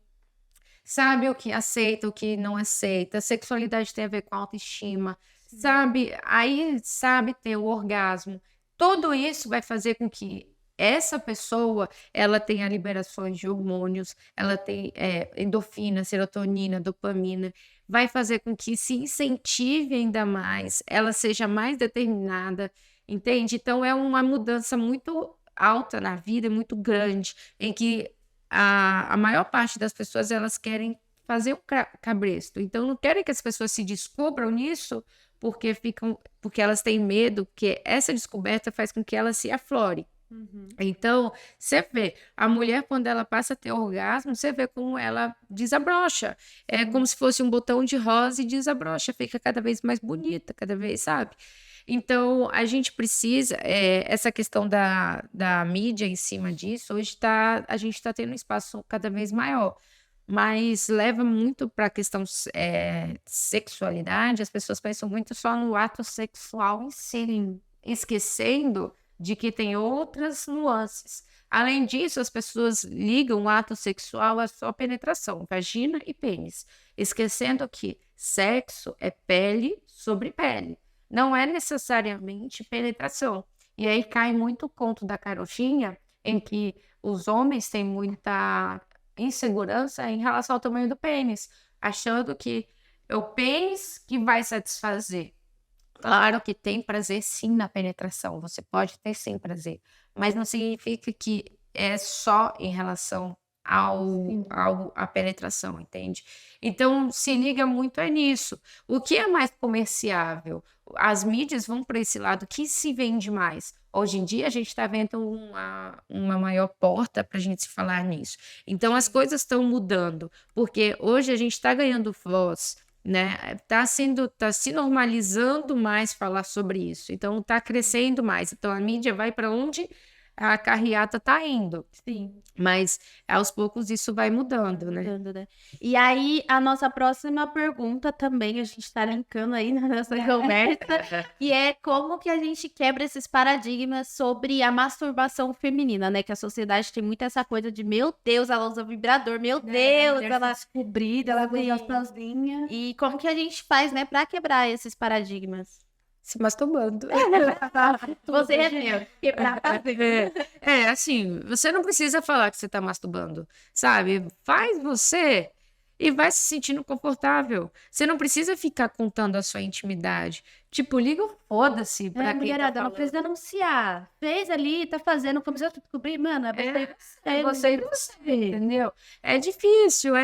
sabe o que aceita, o que não aceita. Sexualidade tem a ver com autoestima, sabe? Aí sabe ter o orgasmo. Tudo isso vai fazer com que essa pessoa, ela tem a liberações de hormônios, ela tem endorfina, serotonina, dopamina, vai fazer com que se incentive ainda mais, ela seja mais determinada, entende? Então, é uma mudança muito alta na vida, muito grande, em que a maior parte das pessoas, elas querem fazer o cabresto. Então, não querem que as pessoas se descubram nisso, porque elas têm medo, porque essa descoberta faz com que ela se aflore. Então, você vê, a mulher, quando ela passa a ter orgasmo, você vê como ela desabrocha. É como se fosse um botão de rosa e desabrocha, fica cada vez mais bonita, cada vez, sabe? Então, a gente precisa, essa questão da mídia em cima disso, hoje a gente está tendo um espaço cada vez maior, mas leva muito para a questão sexualidade, as pessoas pensam muito só no ato sexual em si, esquecendo de que tem outras nuances. Além disso, as pessoas ligam o ato sexual à só penetração, vagina e pênis, esquecendo que sexo é pele sobre pele. Não é necessariamente penetração. E aí cai muito o conto da carochinha, em que os homens têm muita insegurança em relação ao tamanho do pênis, achando que é o pênis que vai satisfazer. Claro que tem prazer sim na penetração, você pode ter sim prazer, mas não significa que é só em relação à penetração, entende? Então, se liga muito nisso. O que é mais comerciável? As mídias vão para esse lado que se vende mais. Hoje em dia, a gente está vendo uma maior porta para a gente se falar nisso. Então, as coisas estão mudando, porque hoje a gente está ganhando voz, né? Tá se normalizando mais falar sobre isso. Então, está crescendo mais. Então, a mídia vai para onde a carreata está indo. Sim. Mas, aos poucos, isso vai mudando, né? E aí, a nossa próxima pergunta também, a gente está linkando aí na nossa conversa, que é como que a gente quebra esses paradigmas sobre a masturbação feminina, né? Que a sociedade tem muito essa coisa de, meu Deus, ela usa vibrador, meu Deus, ela descobrida, ela veio sozinha. E como que a gente faz, né, para quebrar esses paradigmas? Se masturbando. Você é meu. Quebrar assim, você não precisa falar que você tá masturbando, sabe? Faz você e vai se sentindo confortável. Você não precisa ficar contando a sua intimidade. Tipo, liga o foda-se pra quem mulherada, tá não fez denunciar. Fez ali, tá fazendo, começou a descobrir, mano, é você e você, entendeu? É difícil,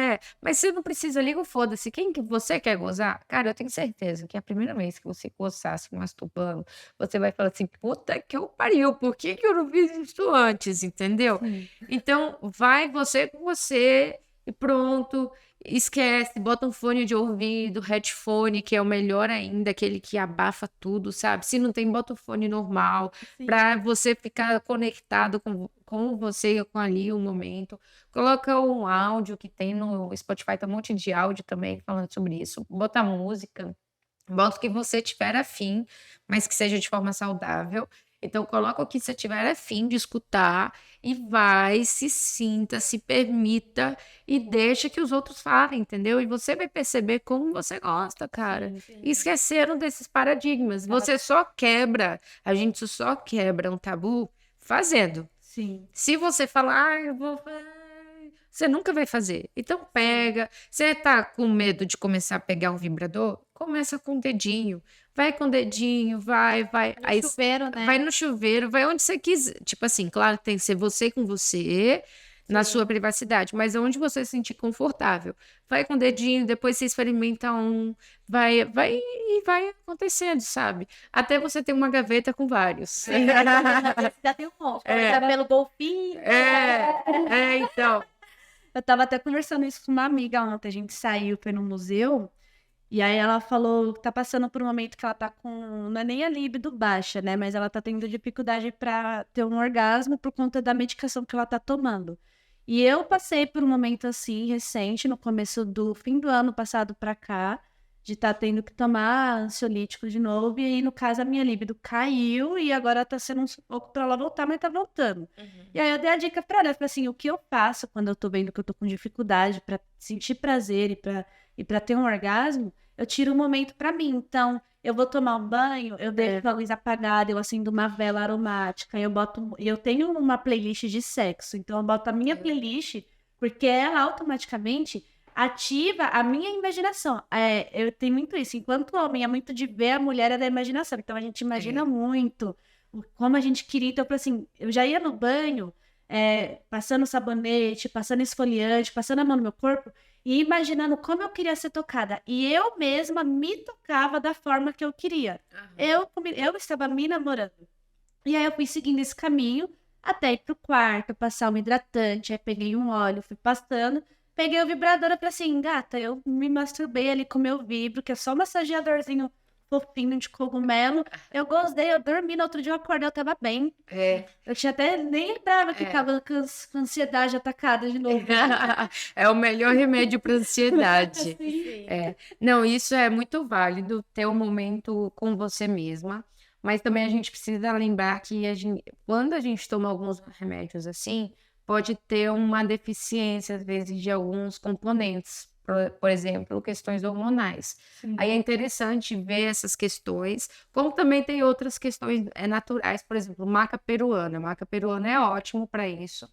mas você não precisa, liga o foda-se. Quem que você quer gozar? Cara, eu tenho certeza que a primeira vez que você gozar se masturbando, você vai falar assim, puta que eu pariu, por que eu não fiz isso antes, entendeu? Sim. Então, vai você com você e pronto. Esquece, bota um fone de ouvido, headphone, que é o melhor ainda, aquele que abafa tudo, sabe? Se não tem, bota o fone normal, para você ficar conectado com você, com ali o momento. Coloca um áudio que tem no Spotify, tem um monte de áudio também falando sobre isso. Bota música, bota o que você tiver afim, mas que seja de forma saudável. Então, coloca o que você tiver afim de escutar e vai, se sinta, se permita e deixa que os outros falem, entendeu? E você vai perceber como você gosta, cara. Sim. Esqueceram desses paradigmas. Você só quebra, a gente só quebra um tabu fazendo. Sim. Se você falar, eu vou... Você nunca vai fazer. Então, pega. Você tá com medo de começar a pegar um vibrador? Começa com o dedinho. Vai com o dedinho, vai. No chuveiro, né? Vai no chuveiro, vai onde você quiser. Tipo assim, claro que tem que ser você com você, na sua privacidade, mas onde você se sentir confortável. Vai com o dedinho, depois você experimenta vai acontecendo, sabe? Até você ter uma gaveta com vários. Já tem um monte. Pelo golfinho. Então. Eu tava até conversando isso com uma amiga ontem, a gente saiu, foi no museu, e aí ela falou que tá passando por um momento que ela tá com, não é nem a libido baixa, né, mas ela tá tendo dificuldade pra ter um orgasmo por conta da medicação que ela tá tomando. E eu passei por um momento assim, recente, no começo do fim do ano passado pra cá, de estar tendo que tomar ansiolítico de novo, e aí, no caso, a minha libido caiu, e agora tá sendo um pouco pra ela voltar, mas tá voltando. E aí eu dei a dica pra ela, falei assim, o que eu faço quando eu tô vendo que eu tô com dificuldade pra sentir prazer e pra ter um orgasmo, eu tiro um momento pra mim. Então, eu vou tomar um banho, eu deixo a luz apagada, eu acendo uma vela aromática, eu tenho uma playlist de sexo, então eu boto a minha playlist, porque ela automaticamente ativa a minha imaginação. Eu tenho muito isso. Enquanto o homem é muito de ver, a mulher é da imaginação. Então a gente imagina muito como a gente queria. Então, assim, eu já ia no banho, passando sabonete, passando esfoliante, passando a mão no meu corpo e imaginando como eu queria ser tocada. E eu mesma me tocava da forma que eu queria. Eu estava me namorando. E aí eu fui seguindo esse caminho até ir pro quarto, passar um hidratante, aí peguei um óleo, fui passando. Peguei o vibrador e falei assim, gata, eu me masturbei ali com o meu vibro, que é só um massageadorzinho fofinho de cogumelo. Eu gostei, eu dormi, no outro dia eu acordei, eu tava bem. Eu tinha até nem lembrava que tava com ansiedade atacada de novo. É o melhor remédio para ansiedade. Sim. Não, isso é muito válido, ter um momento com você mesma, mas também a gente precisa lembrar que quando a gente toma alguns remédios assim, pode ter uma deficiência, às vezes, de alguns componentes, por exemplo, questões hormonais. Sim. Aí é interessante ver essas questões, como também tem outras questões naturais, por exemplo, maca peruana. A maca peruana é ótimo para isso.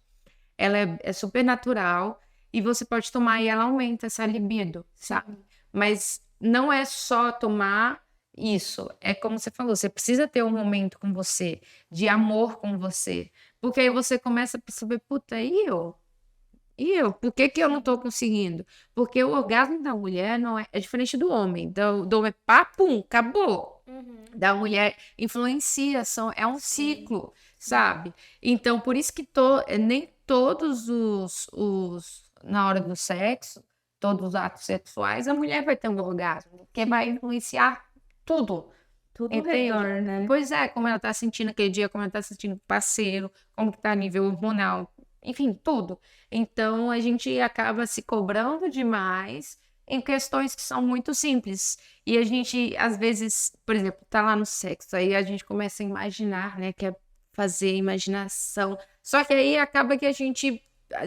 Ela é super natural e você pode tomar e ela aumenta essa libido, sabe? Mas não é só tomar isso. É como você falou, você precisa ter um momento com você, de amor com você. Porque aí você começa a perceber, puta, e eu? E eu? Por que eu não tô conseguindo? Porque o orgasmo da mulher não é diferente do homem. Do homem, pá, pum, acabou. Da mulher influencia, é um ciclo, sabe? Então, por isso que nem todos na hora do sexo, todos os atos sexuais, a mulher vai ter um orgasmo, porque vai influenciar tudo. Tudo Entende? ao redor, né? Pois é, como ela tá sentindo aquele dia, como ela tá sentindo o parceiro, como que tá a nível hormonal, enfim, tudo. Então, a gente acaba se cobrando demais em questões que são muito simples. E a gente, às vezes, por exemplo, tá lá no sexo, aí a gente começa a imaginar, né, quer fazer imaginação. Só que aí acaba que a gente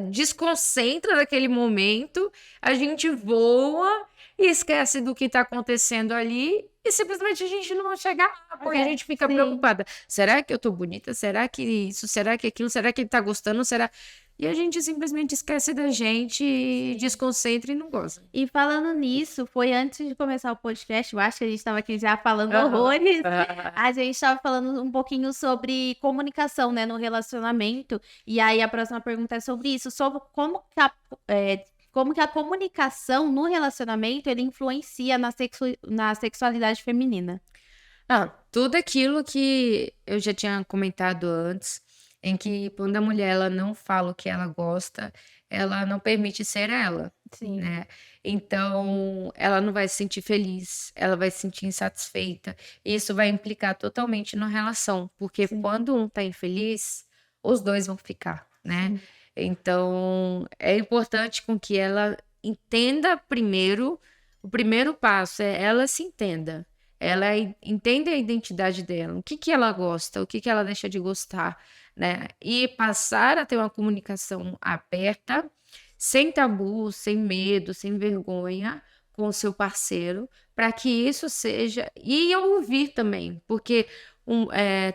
desconcentra daquele momento, a gente voa e esquece do que está acontecendo ali e simplesmente a gente não vai chegar lá, porque a gente fica preocupada. Será que eu tô bonita? Será que isso? Será que aquilo? Será que ele tá gostando? Será... E a gente simplesmente esquece da gente, desconcentra e não goza. E falando nisso, foi antes de começar o podcast, eu acho que a gente estava aqui já falando horrores. A gente estava falando um pouquinho sobre comunicação, né, no relacionamento. E aí a próxima pergunta é sobre isso, sobre como que a comunicação no relacionamento ele influencia na sexualidade feminina. Tudo aquilo que eu já tinha comentado antes, em que quando a mulher ela não fala o que ela gosta, ela não permite ser ela, Sim. né? Então, ela não vai se sentir feliz, ela vai se sentir insatisfeita. Isso vai implicar totalmente na relação, porque quando um tá infeliz, os dois vão ficar, né? Sim. Então, é importante com que ela entenda primeiro, o primeiro passo é ela se entenda. Ela entende a identidade dela, o que ela gosta, o que ela deixa de gostar, né? E passar a ter uma comunicação aberta, sem tabu, sem medo, sem vergonha com o seu parceiro, para que isso seja... E ouvir também, porque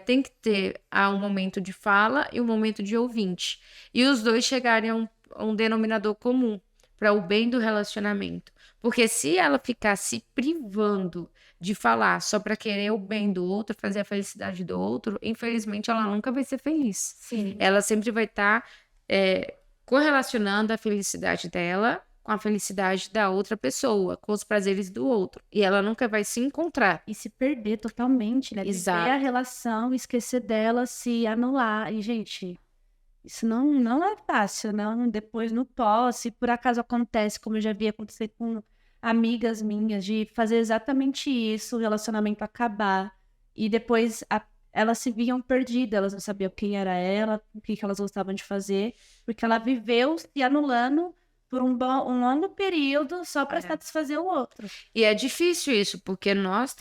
tem que ter um momento de fala e um momento de ouvinte. E os dois chegarem a um denominador comum para o bem do relacionamento. Porque se ela ficar se privando de falar só para querer o bem do outro, fazer a felicidade do outro, infelizmente ela nunca vai ser feliz. Sim. Ela sempre vai estar correlacionando a felicidade dela com a felicidade da outra pessoa, com os prazeres do outro. E ela nunca vai se encontrar. E se perder totalmente, né? Exato. Viver a relação, esquecer dela, se anular. E, gente, isso não é fácil, não. Depois, no pós, se por acaso acontece, como eu já vi acontecer com amigas minhas, de fazer exatamente isso, o relacionamento acabar. E depois elas se viam perdidas, elas não sabiam quem era ela, o que elas gostavam de fazer, porque ela viveu se anulando por um longo período só para satisfazer o outro. E é difícil isso, porque nós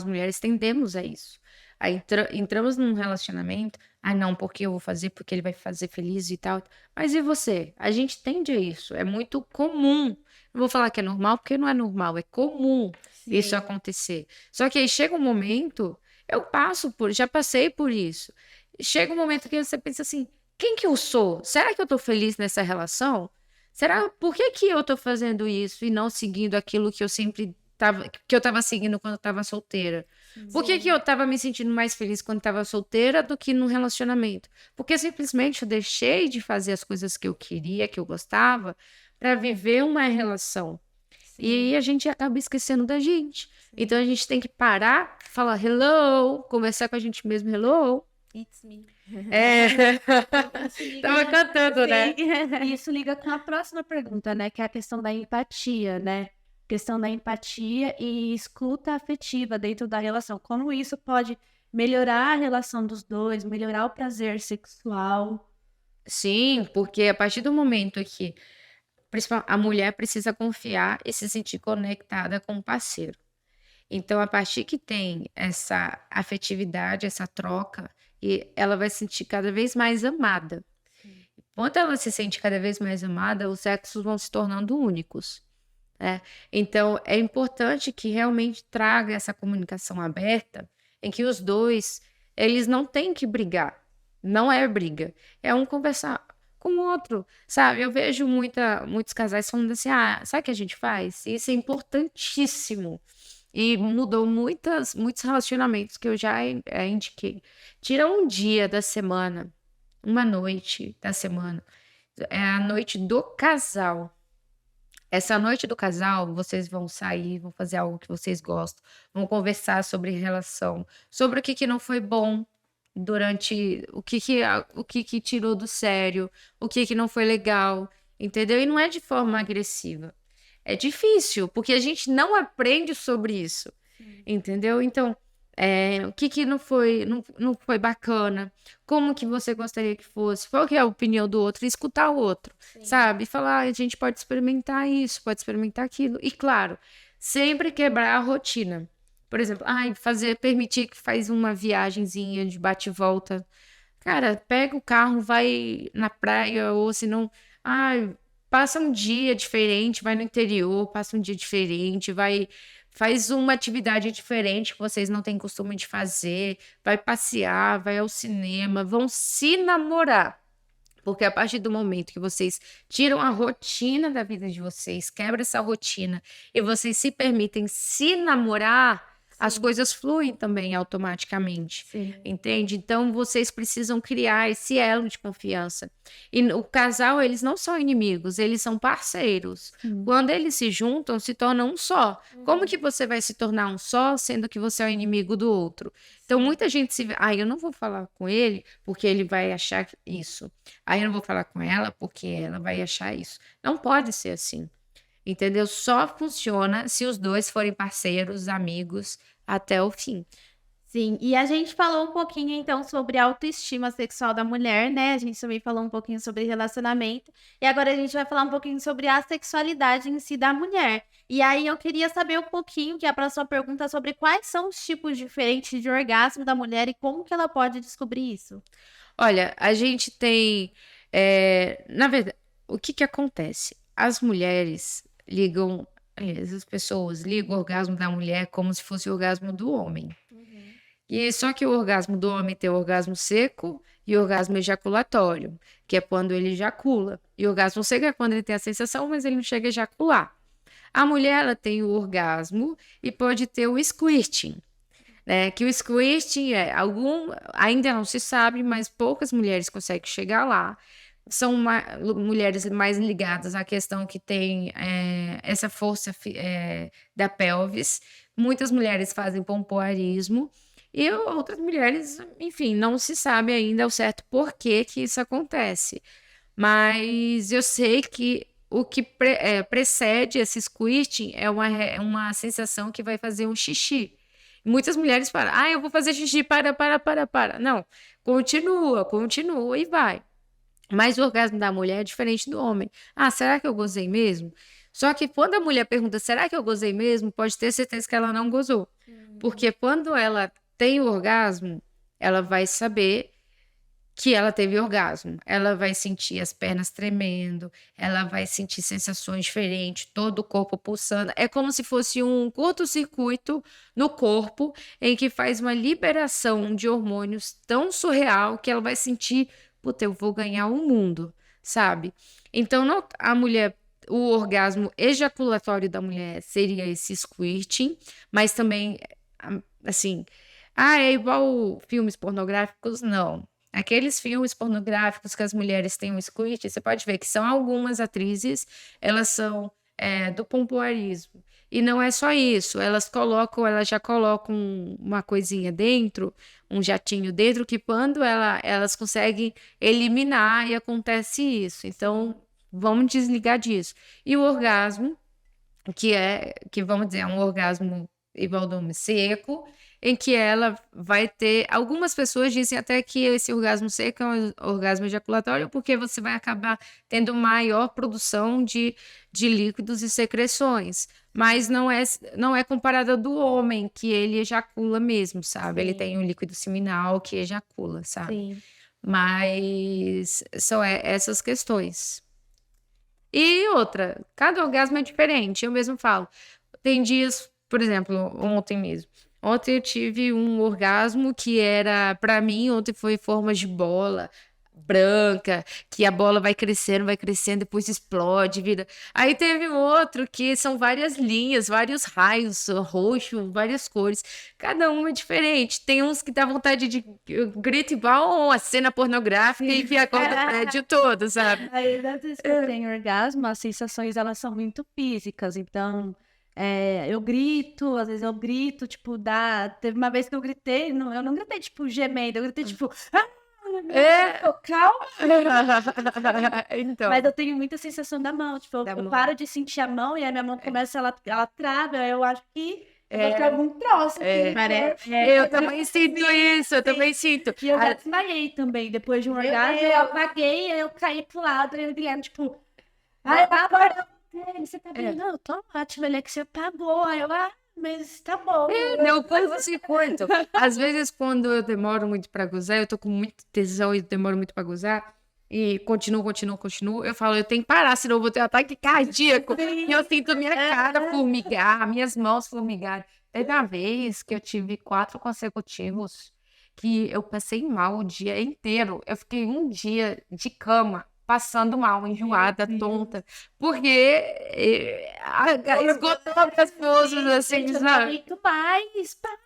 mulheres tendemos a isso. Aí entramos num relacionamento, não, porque eu vou fazer, porque ele vai fazer feliz e tal. Mas e você? A gente tende a isso, é muito comum. Não vou falar que é normal, porque não é normal, é comum isso acontecer. Só que aí chega um momento, já passei por isso. Chega um momento que você pensa assim, quem que eu sou? Será que eu tô feliz nessa relação? Por que eu tô fazendo isso e não seguindo aquilo que eu sempre tava seguindo quando eu tava solteira? Por que eu tava me sentindo mais feliz quando tava solteira do que no relacionamento? Porque simplesmente eu deixei de fazer as coisas que eu queria, que eu gostava, para viver uma relação. E a gente acaba esquecendo da gente. Então a gente tem que parar, falar hello, conversar com a gente mesmo, hello. It's me. Tava cantando, né? E isso liga com a próxima pergunta, né? Que é a questão da empatia, né? Questão da empatia e escuta afetiva dentro da relação. Como isso pode melhorar a relação dos dois, melhorar o prazer sexual. Sim, porque a partir do momento que a mulher precisa confiar e se sentir conectada com o parceiro. Então, a partir que tem essa afetividade, essa troca, e ela vai se sentir cada vez mais amada. Quando ela se sente cada vez mais amada, os sexos vão se tornando únicos. Né? Então, é importante que realmente traga essa comunicação aberta, em que os dois, eles não têm que brigar. Não é briga. É um conversar com o outro, sabe? Eu vejo muitos casais falando assim, sabe o que a gente faz? Isso é importantíssimo. E mudou muitos relacionamentos que eu já indiquei. Tira um dia da semana, uma noite da semana. É a noite do casal. Essa noite do casal, vocês vão sair, vão fazer algo que vocês gostam, vão conversar sobre relação, sobre o que não foi bom durante, o que tirou do sério, o que não foi legal, entendeu? E não é de forma agressiva. É difícil, porque a gente não aprende sobre isso, entendeu? Então, o que não foi bacana, como que você gostaria que fosse, qual que é a opinião do outro, e escutar o outro, sabe? Falar, a gente pode experimentar isso, pode experimentar aquilo. E, claro, sempre quebrar a rotina. Por exemplo, permitir que faz uma viagenzinha de bate e volta. Cara, pega o carro, vai na praia, ou se não... passa um dia diferente, vai no interior, passa um dia diferente, faz uma atividade diferente que vocês não têm costume de fazer, vai passear, vai ao cinema, vão se namorar. Porque a partir do momento que vocês tiram a rotina da vida de vocês, quebram essa rotina e vocês se permitem se namorar, as coisas fluem também automaticamente, entende? Então, vocês precisam criar esse elo de confiança. E o casal, eles não são inimigos, eles são parceiros. Quando eles se juntam, se tornam um só. Como que você vai se tornar um só, sendo que você é o inimigo do outro? Então, muita gente eu não vou falar com ele porque ele vai achar isso. Eu não vou falar com ela porque ela vai achar isso. Não pode ser assim. Entendeu? Só funciona se os dois forem parceiros, amigos, até o fim. Sim, e a gente falou um pouquinho, então, sobre a autoestima sexual da mulher, né? A gente também falou um pouquinho sobre relacionamento. E agora a gente vai falar um pouquinho sobre a sexualidade em si da mulher. E aí eu queria saber um pouquinho, que é a próxima pergunta, sobre quais são os tipos diferentes de orgasmo da mulher e como que ela pode descobrir isso. Olha, a gente tem... na verdade, o que acontece? As mulheres... as pessoas ligam o orgasmo da mulher como se fosse o orgasmo do homem. E só que o orgasmo do homem tem o orgasmo seco e o orgasmo ejaculatório, que é quando ele ejacula. E o orgasmo seco é quando ele tem a sensação, mas ele não chega a ejacular. A mulher, ela tem o orgasmo e pode ter o squirting, né? Que o squirting ainda não se sabe, mas poucas mulheres conseguem chegar lá. São mulheres mais ligadas à questão que tem essa força da pelvis. Muitas mulheres fazem pompoarismo e outras mulheres, enfim, não se sabe ainda ao certo por que isso acontece. Mas eu sei que o que precede esse squirting é uma sensação que vai fazer um xixi. Muitas mulheres falam, eu vou fazer xixi, para. Não, continua e vai. Mas o orgasmo da mulher é diferente do homem. Ah, será que eu gozei mesmo? Só que quando a mulher pergunta, será que eu gozei mesmo? Pode ter certeza que ela não gozou. Porque quando ela tem o orgasmo, ela vai saber que ela teve orgasmo. Ela vai sentir as pernas tremendo, ela vai sentir sensações diferentes, todo o corpo pulsando. É como se fosse um curto-circuito no corpo em que faz uma liberação de hormônios tão surreal que ela vai sentir, puta, eu vou ganhar o mundo, sabe? Então, a mulher, o orgasmo ejaculatório da mulher seria esse squirting, mas também, assim, é igual filmes pornográficos? Não. Aqueles filmes pornográficos que as mulheres têm um squirt, você pode ver que são algumas atrizes, elas são do pompoarismo. E não é só isso, elas já colocam uma coisinha dentro, um jatinho dentro, que quando elas conseguem eliminar e acontece isso. Então, vamos desligar disso. E o orgasmo, que vamos dizer, é um orgasmo igual do homem seco, em que ela vai ter... Algumas pessoas dizem até que esse orgasmo seco é um orgasmo ejaculatório porque você vai acabar tendo maior produção de líquidos e secreções, mas não é comparada do homem, que ele ejacula mesmo, sabe? Sim. Ele tem um líquido seminal que ejacula, sabe? Sim. Mas são essas questões. E outra, cada orgasmo é diferente, eu mesmo falo. Tem dias, por exemplo, ontem mesmo. Ontem eu tive um orgasmo que era, pra mim, ontem foi forma de bola branca, que a bola vai crescendo, depois explode, vira. Aí teve outro que são várias linhas, vários raios, roxo, várias cores. Cada um é diferente. Tem uns que dá vontade de gritar igual uma cena pornográfica e que acorda o prédio todo, sabe? Aí, às vezes que eu tenho orgasmo, as sensações, elas são muito físicas, então... eu grito, às vezes eu grito, tipo, teve uma vez que eu gritei, eu não gritei, tipo, gemendo, eu gritei, tipo, calma. Então. Mas eu tenho muita sensação da mão, tipo, eu paro de sentir a mão e a minha mão começa, ela trava, eu acho que vai ter algum troço aqui. Eu também sinto isso, eu também sinto. E eu já desmaiei também, depois de um orgasmo, eu apaguei, aí eu caí pro lado, e o Guilherme, tipo, agora... Você tá bem? Não, tô ótimo, ele é que você pagou. Aí eu, mas tá bom. Não faz esse curto. Às vezes, quando eu demoro muito pra gozar, eu tô com muito tesão e demoro muito pra gozar, e continuo, eu falo, eu tenho que parar, senão eu vou ter um ataque cardíaco. E eu sinto minha cara formigar, minhas mãos formigarem. Teve uma vez que eu tive 4 consecutivos que eu passei mal o dia inteiro. Eu fiquei um dia de cama, passando mal, enjoada, tonta, porque esgotou as forças, assim, sabe? Muito mais, sabe?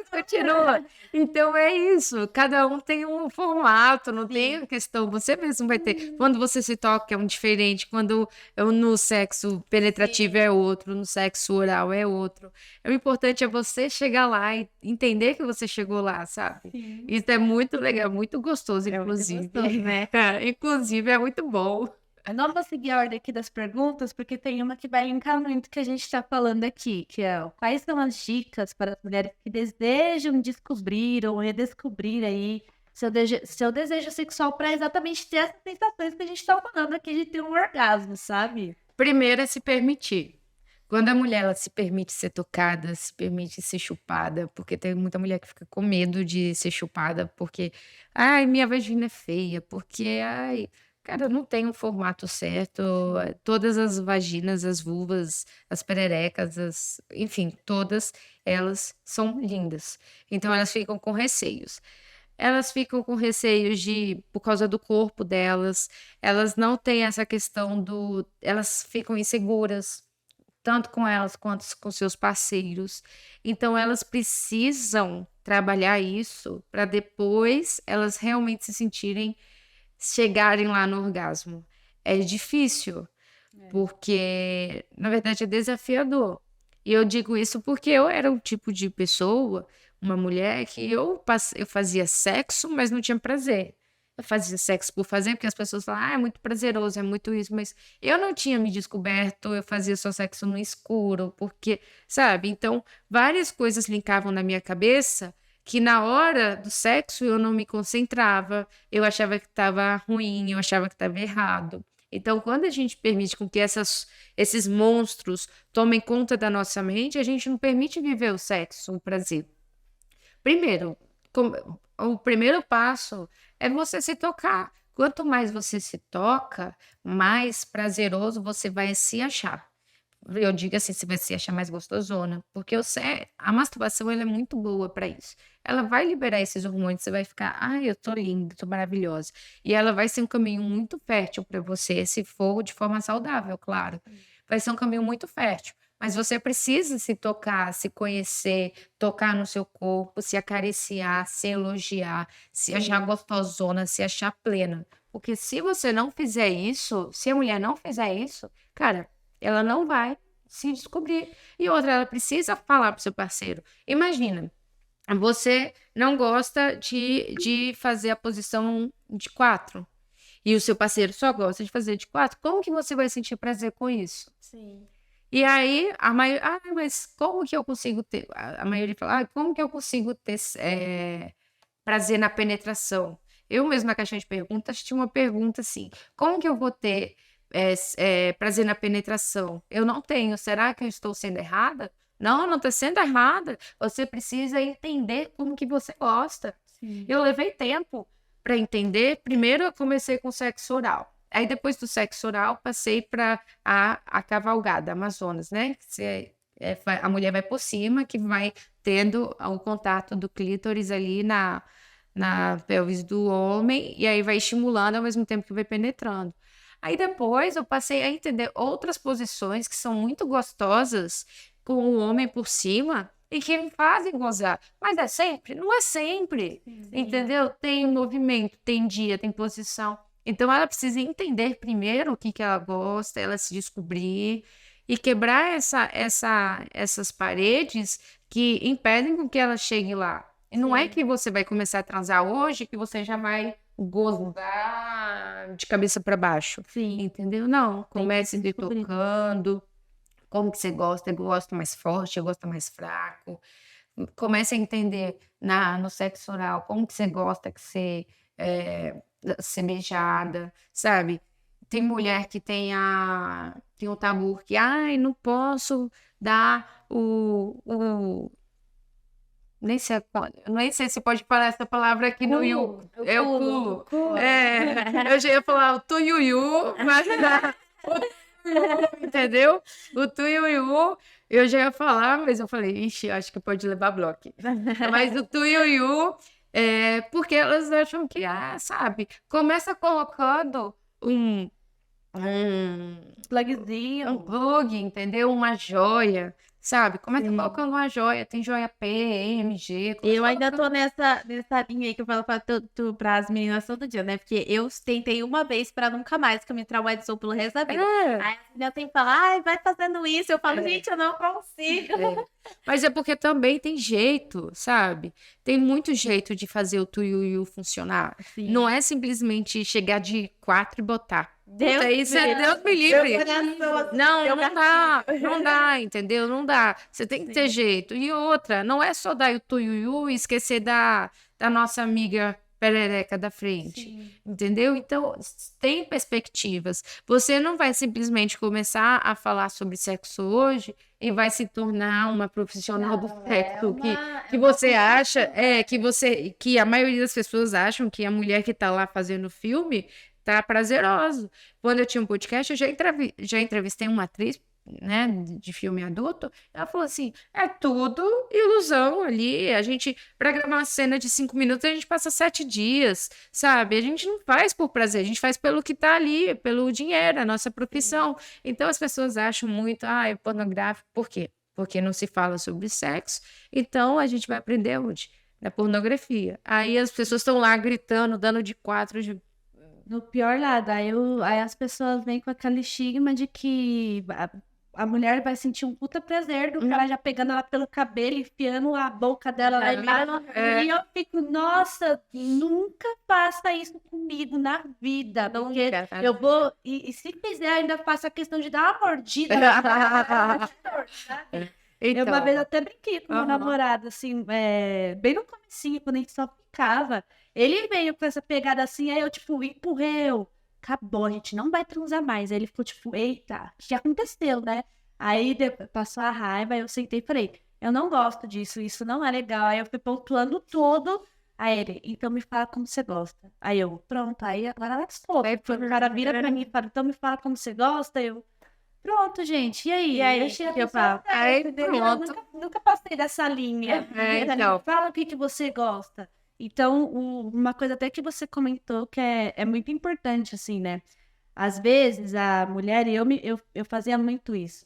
Continua. Então é isso, cada um tem um formato, não tem questão, você mesmo vai ter. Quando você se toca é um diferente, quando no sexo penetrativo é outro, no sexo oral é outro. O importante é você chegar lá e entender que você chegou lá, sabe? Sim. Isso é muito legal, muito gostoso, inclusive. Muito gostoso, né? Inclusive, é muito bom. Eu não vou seguir a ordem aqui das perguntas, porque tem uma que vai linkar muito que a gente está falando aqui, que é quais são as dicas para as mulheres que desejam descobrir ou redescobrir aí seu desejo sexual para exatamente ter essas sensações que a gente está falando aqui de ter um orgasmo, sabe? Primeiro é se permitir. Quando a mulher ela se permite ser tocada, se permite ser chupada, porque tem muita mulher que fica com medo de ser chupada, porque, minha vagina é feia, porque, cara, não tem um formato certo. Todas as vaginas, as vulvas, as pererecas, enfim, todas elas são lindas. Então elas ficam com receios. Elas ficam com receios por causa do corpo delas, elas não têm essa questão elas ficam inseguras, tanto com elas quanto com seus parceiros. Então, elas precisam trabalhar isso para depois elas realmente chegarem lá no orgasmo. É difícil, porque, na verdade, é desafiador. E eu digo isso porque eu era um tipo de pessoa, uma mulher, que eu fazia sexo, mas não tinha prazer. Eu fazia sexo por fazer, porque as pessoas falam, é muito prazeroso, é muito isso, mas eu não tinha me descoberto, eu fazia só sexo no escuro, porque, sabe? Então, várias coisas linkavam na minha cabeça que na hora do sexo eu não me concentrava, eu achava que estava ruim, eu achava que estava errado. Então, quando a gente permite com que esses monstros tomem conta da nossa mente, a gente não permite viver o sexo, o prazer. Primeiro, o primeiro passo é você se tocar. Quanto mais você se toca, mais prazeroso você vai se achar. Eu digo assim, você vai se achar mais gostosona, porque a masturbação ela é muito boa para isso. Ela vai liberar esses hormônios, você vai ficar, ai, eu tô linda, tô maravilhosa. E ela vai ser um caminho muito fértil para você, se for de forma saudável, claro. Vai ser um caminho muito fértil. Mas você precisa se tocar, se conhecer, tocar no seu corpo, se acariciar, se elogiar, se achar gostosona, se achar plena. Porque se você não fizer isso, se a mulher não fizer isso, cara, ela não vai se descobrir. E outra, ela precisa falar pro seu parceiro. Imagina, você não gosta de fazer a posição de 4 e o seu parceiro só gosta de fazer de 4. Como que você vai sentir prazer com isso? Sim. E aí, mas como que eu consigo ter... A maioria fala, como que eu consigo ter prazer na penetração? Eu mesmo na caixinha de perguntas tinha uma pergunta assim, como que eu vou ter prazer na penetração? Eu não tenho, será que eu estou sendo errada? Não está sendo errada. Você precisa entender como que você gosta. Sim. Eu levei tempo para entender. Primeiro eu comecei com sexo oral. Aí depois do sexo oral passei para a cavalgada, Amazonas, né? A mulher vai por cima, que vai tendo o contato do clítoris ali na pelvis do homem, e aí vai estimulando ao mesmo tempo que vai penetrando. Aí depois eu passei a entender outras posições que são muito gostosas com o homem por cima e que me fazem gozar. Mas é sempre? Não é sempre, entendeu? Tem movimento, tem dia, tem posição. Então ela precisa entender primeiro o que ela gosta, ela se descobrir e quebrar essas paredes que impedem com que ela chegue lá. E não é que você vai começar a transar hoje que você já vai gozar de cabeça para baixo. Sim. Entendeu? Não. Comece se tocando. Como que você gosta? Eu gosto mais forte, eu gosto mais fraco. Comece a entender no sexo oral como que você gosta que você ser beijada, sabe? Tem mulher que tem um tabu que, não posso dar nem sei se pode falar essa palavra aqui no Yu. É o cu. Eu já ia falar o tuiuiu, mas entendeu? O tuiuiu, eu já ia falar, mas eu falei, ixi, acho que pode levar bloco. Mas o tuiuiu, porque elas acham que, sabe, começa colocando um plugzinho, um plug, entendeu? Uma joia, sabe? Começa colocando uma joia, tem joia P, MG. Eu ainda tô nessa linha aí que eu falo para as meninas todo dia, né? Porque eu tentei uma vez para nunca mais, que eu me traumatizou pelo resto da vida. Aí a menina tem que falar, vai fazendo isso. Eu falo, gente, eu não consigo. Mas é porque também tem jeito, sabe? Tem muito jeito de fazer o tuiuiu funcionar. Sim. Não é simplesmente chegar de 4 e botar. Deus me livre. Não dá, entendeu? Não dá. Você tem que ter jeito. E outra, não é só dar o tuiuiu e esquecer da nossa amiga perereca da frente, entendeu? Então, tem perspectivas. Você não vai simplesmente começar a falar sobre sexo hoje e vai se tornar uma profissional do sexo que você acha, que a maioria das pessoas acham que a mulher que tá lá fazendo filme tá prazeroso. Quando eu tinha um podcast, eu já entrevistei uma atriz, né, de filme adulto, ela falou assim, é tudo ilusão ali, para gravar uma cena de 5 minutos, a gente passa 7 dias, sabe? A gente não faz por prazer, a gente faz pelo que tá ali, pelo dinheiro, a nossa profissão. Então as pessoas acham muito, é pornográfico, por quê? Porque não se fala sobre sexo, então a gente vai aprender onde? Na pornografia. Aí as pessoas estão lá gritando, dando de 4, no pior lado, aí as pessoas vêm com aquele estigma de que a mulher vai sentir um puta prazer do cara já pegando ela pelo cabelo, enfiando a boca dela lá embaixo. E eu fico, nossa, nunca faça isso comigo na vida. Porque eu vou, e se fizer, ainda faço a questão de dar uma mordida. Eu Então, uma vez até brinquei com meu aham. namorado, assim, bem no comecinho, quando a gente só ficava. Ele veio com essa pegada assim, aí eu, tipo, empurrei, acabou, a gente não vai transar mais. Aí ele ficou, tipo, eita, o que aconteceu, né? Aí passou a raiva, eu sentei e falei, eu não gosto disso, isso não é legal. Aí eu fui pontuando tudo. Aí ele, então me fala como você gosta. Aí eu, pronto, aí agora ela solta. Aí o cara vira pra mim e fala, então me fala como você gosta. Eu, pronto, gente, e aí? E aí, Deixei a que eu pessoa falo? ficar, Aí, entendeu? Eu pronto. nunca passei dessa linha. Então, Fala o que você gosta. Então, uma coisa até que você comentou que é muito importante, assim, né? Às vezes, a mulher, e eu fazia muito isso.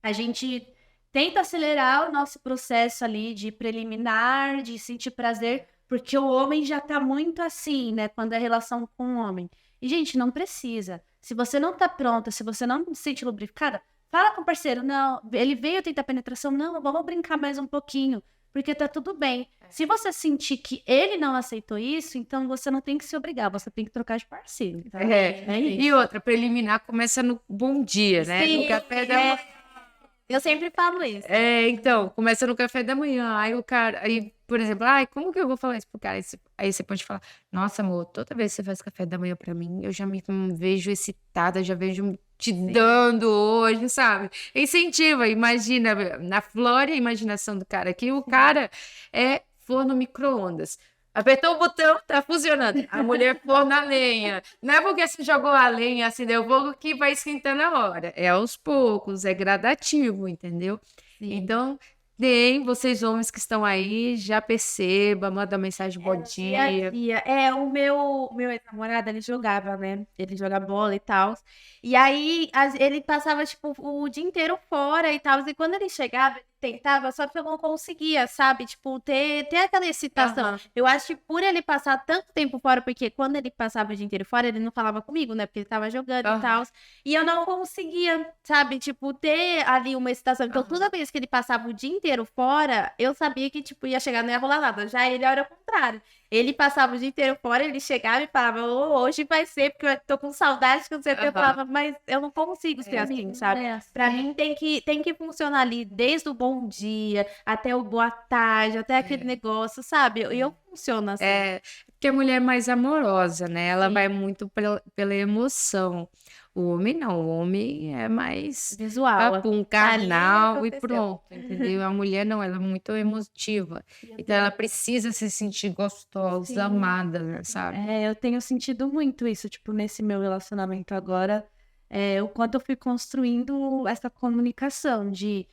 A gente tenta acelerar o nosso processo ali de preliminar, de sentir prazer, porque o homem já tá muito assim, né? Quando é relação com o homem. E, gente, não precisa. Se você não tá pronta, se você não se sente lubrificada, fala com o parceiro. Não, ele veio tentar penetração. Não, vamos brincar mais um pouquinho, porque tá tudo bem. Se você sentir que ele não aceitou isso, então você não tem que se obrigar, você tem que trocar de parceiro. Tá? e isso. outra, preliminar começa no bom dia, né? Sim, No café da manhã. eu sempre falo isso. Então, começa no café da manhã. Aí o cara, aí, por exemplo, ai, como que eu vou falar isso pro cara? Aí você pode falar, nossa, amor, toda vez que você faz café da manhã pra mim, eu já me vejo excitada, já vejo te dando hoje, sabe? Incentiva, imagina, na flora e imaginação do cara, que o cara é forno micro-ondas. Apertou o botão, tá funcionando. A mulher pôr na lenha. Não é porque você jogou a lenha, acendeu o fogo que vai esquentando a hora. É aos poucos, é gradativo, entendeu? Sim. Então, vocês homens que estão aí, já perceba, manda mensagem bom Dia a dia. dia. O meu ex-namorado, ele jogava, né? Ele joga bola e tal. E aí, ele passava, tipo, o dia inteiro fora e tal. E quando ele chegava, ele tentava, só que eu não conseguia, sabe? Tipo, ter aquela excitação. Aham. Eu acho que por ele passar tanto tempo fora, porque quando ele passava o dia inteiro fora, ele não falava comigo, né? Porque ele tava jogando Aham. e tal. E eu não conseguia, sabe? Tipo, ter ali uma excitação. Então, toda vez que ele passava o dia inteiro fora, eu sabia que, tipo, ia chegar, não ia rolar nada. Já ele era o contrário. Ele passava o dia inteiro fora, ele chegava e falava, hoje vai ser, porque eu tô com saudade, que eu sei que eu falava, mas eu não consigo ser assim, sabe? Pra mim tem que funcionar ali, desde o bom dia, até o boa tarde, até aquele negócio, sabe? E eu funciono assim. Porque a mulher é mais amorosa, né? Ela Sim. vai muito pela emoção. O homem não, o homem é mais Visual. papum, carnal e pronto, entendeu? A mulher não, ela é muito emotiva. Então ela precisa se sentir gostosa, Sim. amada, né, sabe? Eu tenho sentido muito isso, tipo, nesse meu relacionamento agora, o quanto eu fui construindo essa comunicação de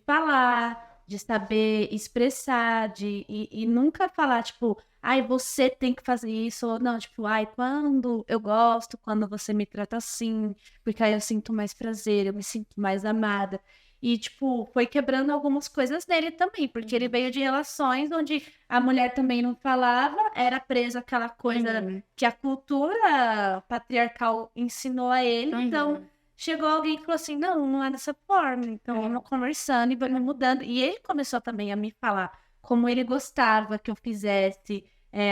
falar, de saber expressar, e nunca falar, tipo, ai, você tem que fazer isso, ou não, tipo, ai, quando eu gosto, quando você me trata assim, porque aí eu sinto mais prazer, eu me sinto mais amada. E, tipo, foi quebrando algumas coisas dele também, porque ele veio de relações onde a mulher também não falava, era presa àquela coisa que a cultura patriarcal ensinou a ele. Então, chegou alguém que falou assim: não é dessa forma. Então, vamos conversando e vamos mudando. E ele começou também a me falar como ele gostava que eu fizesse,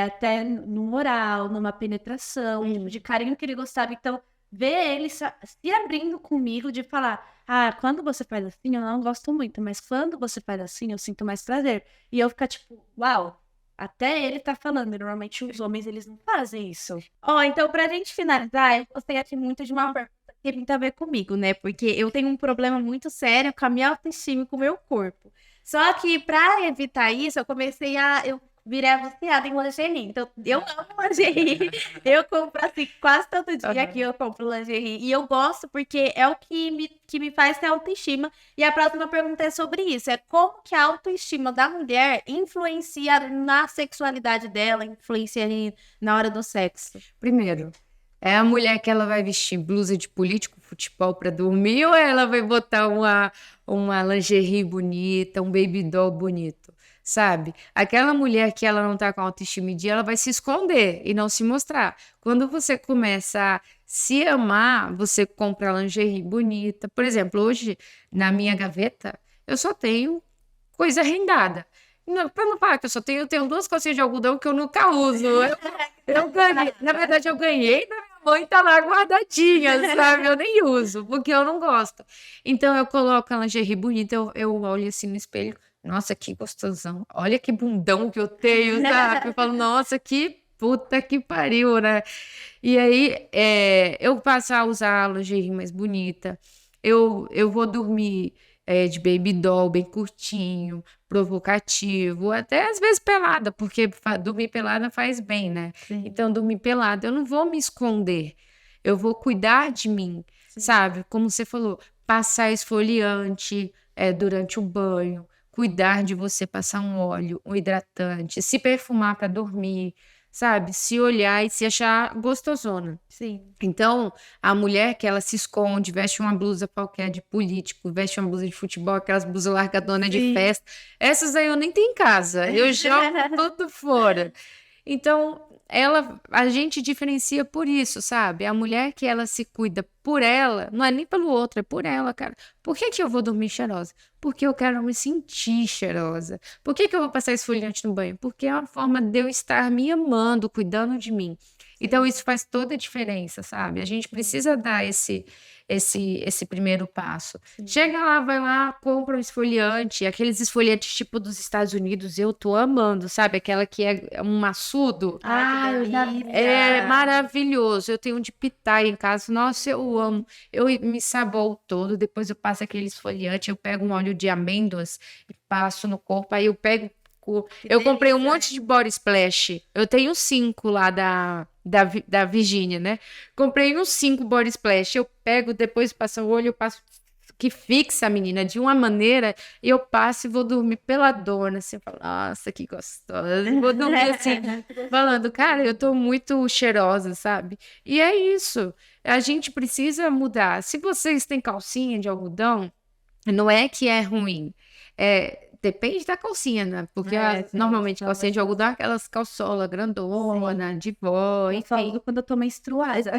até no oral, numa penetração, tipo, de carinho que ele gostava. Então, ver ele se abrindo comigo de falar. Ah, quando você faz assim, eu não gosto muito, mas quando você faz assim, eu sinto mais prazer. E eu ficar tipo, uau, até ele tá falando. Normalmente os homens, eles não fazem isso. Então pra gente finalizar, eu gostei aqui muito de uma pergunta que tem muito a ver comigo, né? Porque eu tenho um problema muito sério com a minha autoestima e com o meu corpo. Só que pra evitar isso, eu virei viciada em lingerie. Então, eu amo lingerie. Eu compro assim quase todo dia que eu compro lingerie. E eu gosto porque é o que me faz ter autoestima. E a próxima pergunta é sobre isso. É como que a autoestima da mulher influencia na sexualidade dela, influencia ali na hora do sexo. Primeiro, é a mulher que ela vai vestir blusa de político, futebol para dormir, ou ela vai botar uma lingerie bonita, um baby doll bonito, sabe? Aquela mulher que ela não tá com autoestima em dia, ela vai se esconder e não se mostrar. Quando você começa a se amar, você compra lingerie bonita. Por exemplo, hoje, na minha gaveta, eu só tenho coisa rendada. Não, para não falar que eu tenho duas calcinhas de algodão que eu nunca uso. Eu ganhei, na verdade, eu ganhei da minha mãe tá lá guardadinha, sabe? Eu nem uso, porque eu não gosto. Então eu coloco a lingerie bonita, eu olho assim no espelho, nossa, que gostosão. Olha que bundão que eu tenho, sabe? Eu falo, nossa, que puta que pariu, né? E aí eu passo a usar a lingerie mais bonita. Eu vou dormir de baby doll, bem curtinho, provocativo, até às vezes pelada, porque dormir pelada faz bem, né? Sim. Então, dormir pelada, eu não vou me esconder, eu vou cuidar de mim, sabe? Como você falou, passar esfoliante durante o banho, cuidar de você, passar um óleo, um hidratante, se perfumar para dormir, sabe? Se olhar e se achar gostosona. Sim. Então, a mulher que ela se esconde, veste uma blusa qualquer de político, veste uma blusa de futebol, aquelas blusas largadonas de festa, essas aí eu nem tenho em casa, eu jogo tudo fora. Então, a gente diferencia por isso, sabe? A mulher que ela se cuida por ela, não é nem pelo outro, é por ela, cara. Por que que eu vou dormir cheirosa? Porque eu quero me sentir cheirosa. Por que que eu vou passar esfoliante no banho? Porque é uma forma de eu estar me amando, cuidando de mim. Então, isso faz toda a diferença, sabe? A gente precisa dar esse primeiro passo. Chega lá, vai lá, compra um esfoliante, aqueles esfoliantes tipo dos Estados Unidos, eu tô amando, sabe? Aquela que é um maçudo. Ah, eu já vi. É maravilhoso. Eu tenho um de pitaia em casa. Nossa, eu amo. Eu me saboo todo, depois eu passo aquele esfoliante, eu pego um óleo de amêndoas e passo no corpo, aí eu pego... Eu comprei um monte de body splash. Eu tenho 5 lá da Virgínia, né? Comprei uns 5 body splash. Eu pego, depois passo o olho, eu passo que fixa a menina de uma maneira, e eu passo e vou dormir peladona, assim, eu falo, nossa, que gostosa. Eu vou dormir assim, falando, cara, eu tô muito cheirosa, sabe? E é isso. A gente precisa mudar. Se vocês têm calcinha de algodão, não é que é ruim. Depende da calcinha, né? Porque normalmente calcinha de algodão é aquelas calçolas grandona, de vó, enfim. Falo quando eu tô menstruada.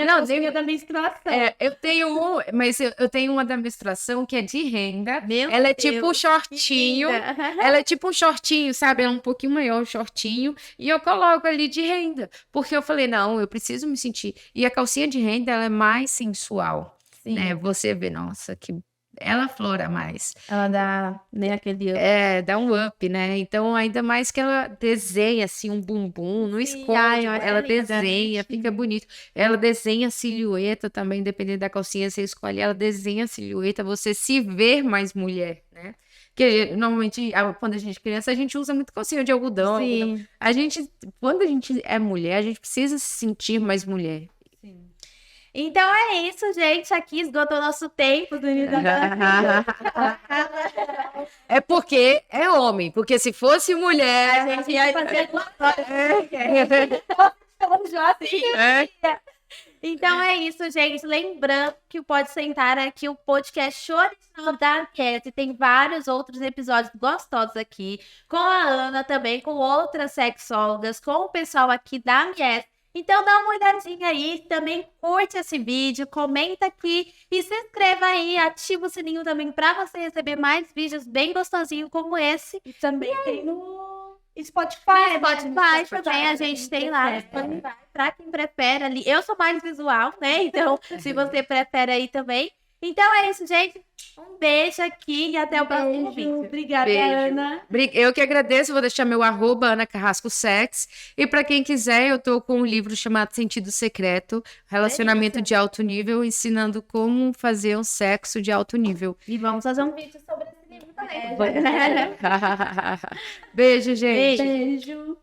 Não, nem da menstruação. Eu tenho mas eu tenho uma da menstruação que é de renda. Meu ela é Deus, tipo um shortinho. Ela é tipo um shortinho, sabe? É um pouquinho maior o shortinho. E eu coloco ali de renda. Porque eu falei, não, eu preciso me sentir. E a calcinha de renda, ela é mais sensual. Né? Você vê, nossa, que ela flora mais. Ela dá nem aquele up. Dá um up, né? Então, ainda mais que ela desenha assim um bumbum, não esconde, ela desenha, fica bonito. Ela desenha silhueta também, dependendo da calcinha você escolhe, ela desenha silhueta, você se ver mais mulher, né? Porque normalmente, quando a gente é criança, a gente usa muito calcinha de algodão. Sim. Quando a gente é mulher, a gente precisa se sentir mais mulher. Sim. Então é isso, gente. Aqui esgotou nosso tempo do início da É porque é homem, porque se fosse mulher... A gente ia fazer Então é isso, gente. Lembrando que o Pode Sentar é aqui o podcast original da Cat. Tem vários outros episódios gostosos aqui, com a Ana também, com outras sexólogas, com o pessoal aqui da Mies. Então dá uma olhadinha aí, também curte esse vídeo, comenta aqui e se inscreva aí, ativa o sininho também para você receber mais vídeos bem gostosinhos como esse. E também tem no Spotify. Spotify também a gente tem lá. Para quem prefere ali. Eu sou mais visual, né? Então, se você prefere aí também. Então é isso, gente. Um beijo aqui e até o próximo vídeo. Obrigada, Ana. Eu que agradeço, vou deixar meu @ Ana Carrasco Sex. E para quem quiser, eu tô com um livro chamado Sentido Secreto, Relacionamento de Alto Nível, ensinando como fazer um sexo de alto nível. E vamos fazer um vídeo sobre esse livro também. Beijo, gente. Beijo.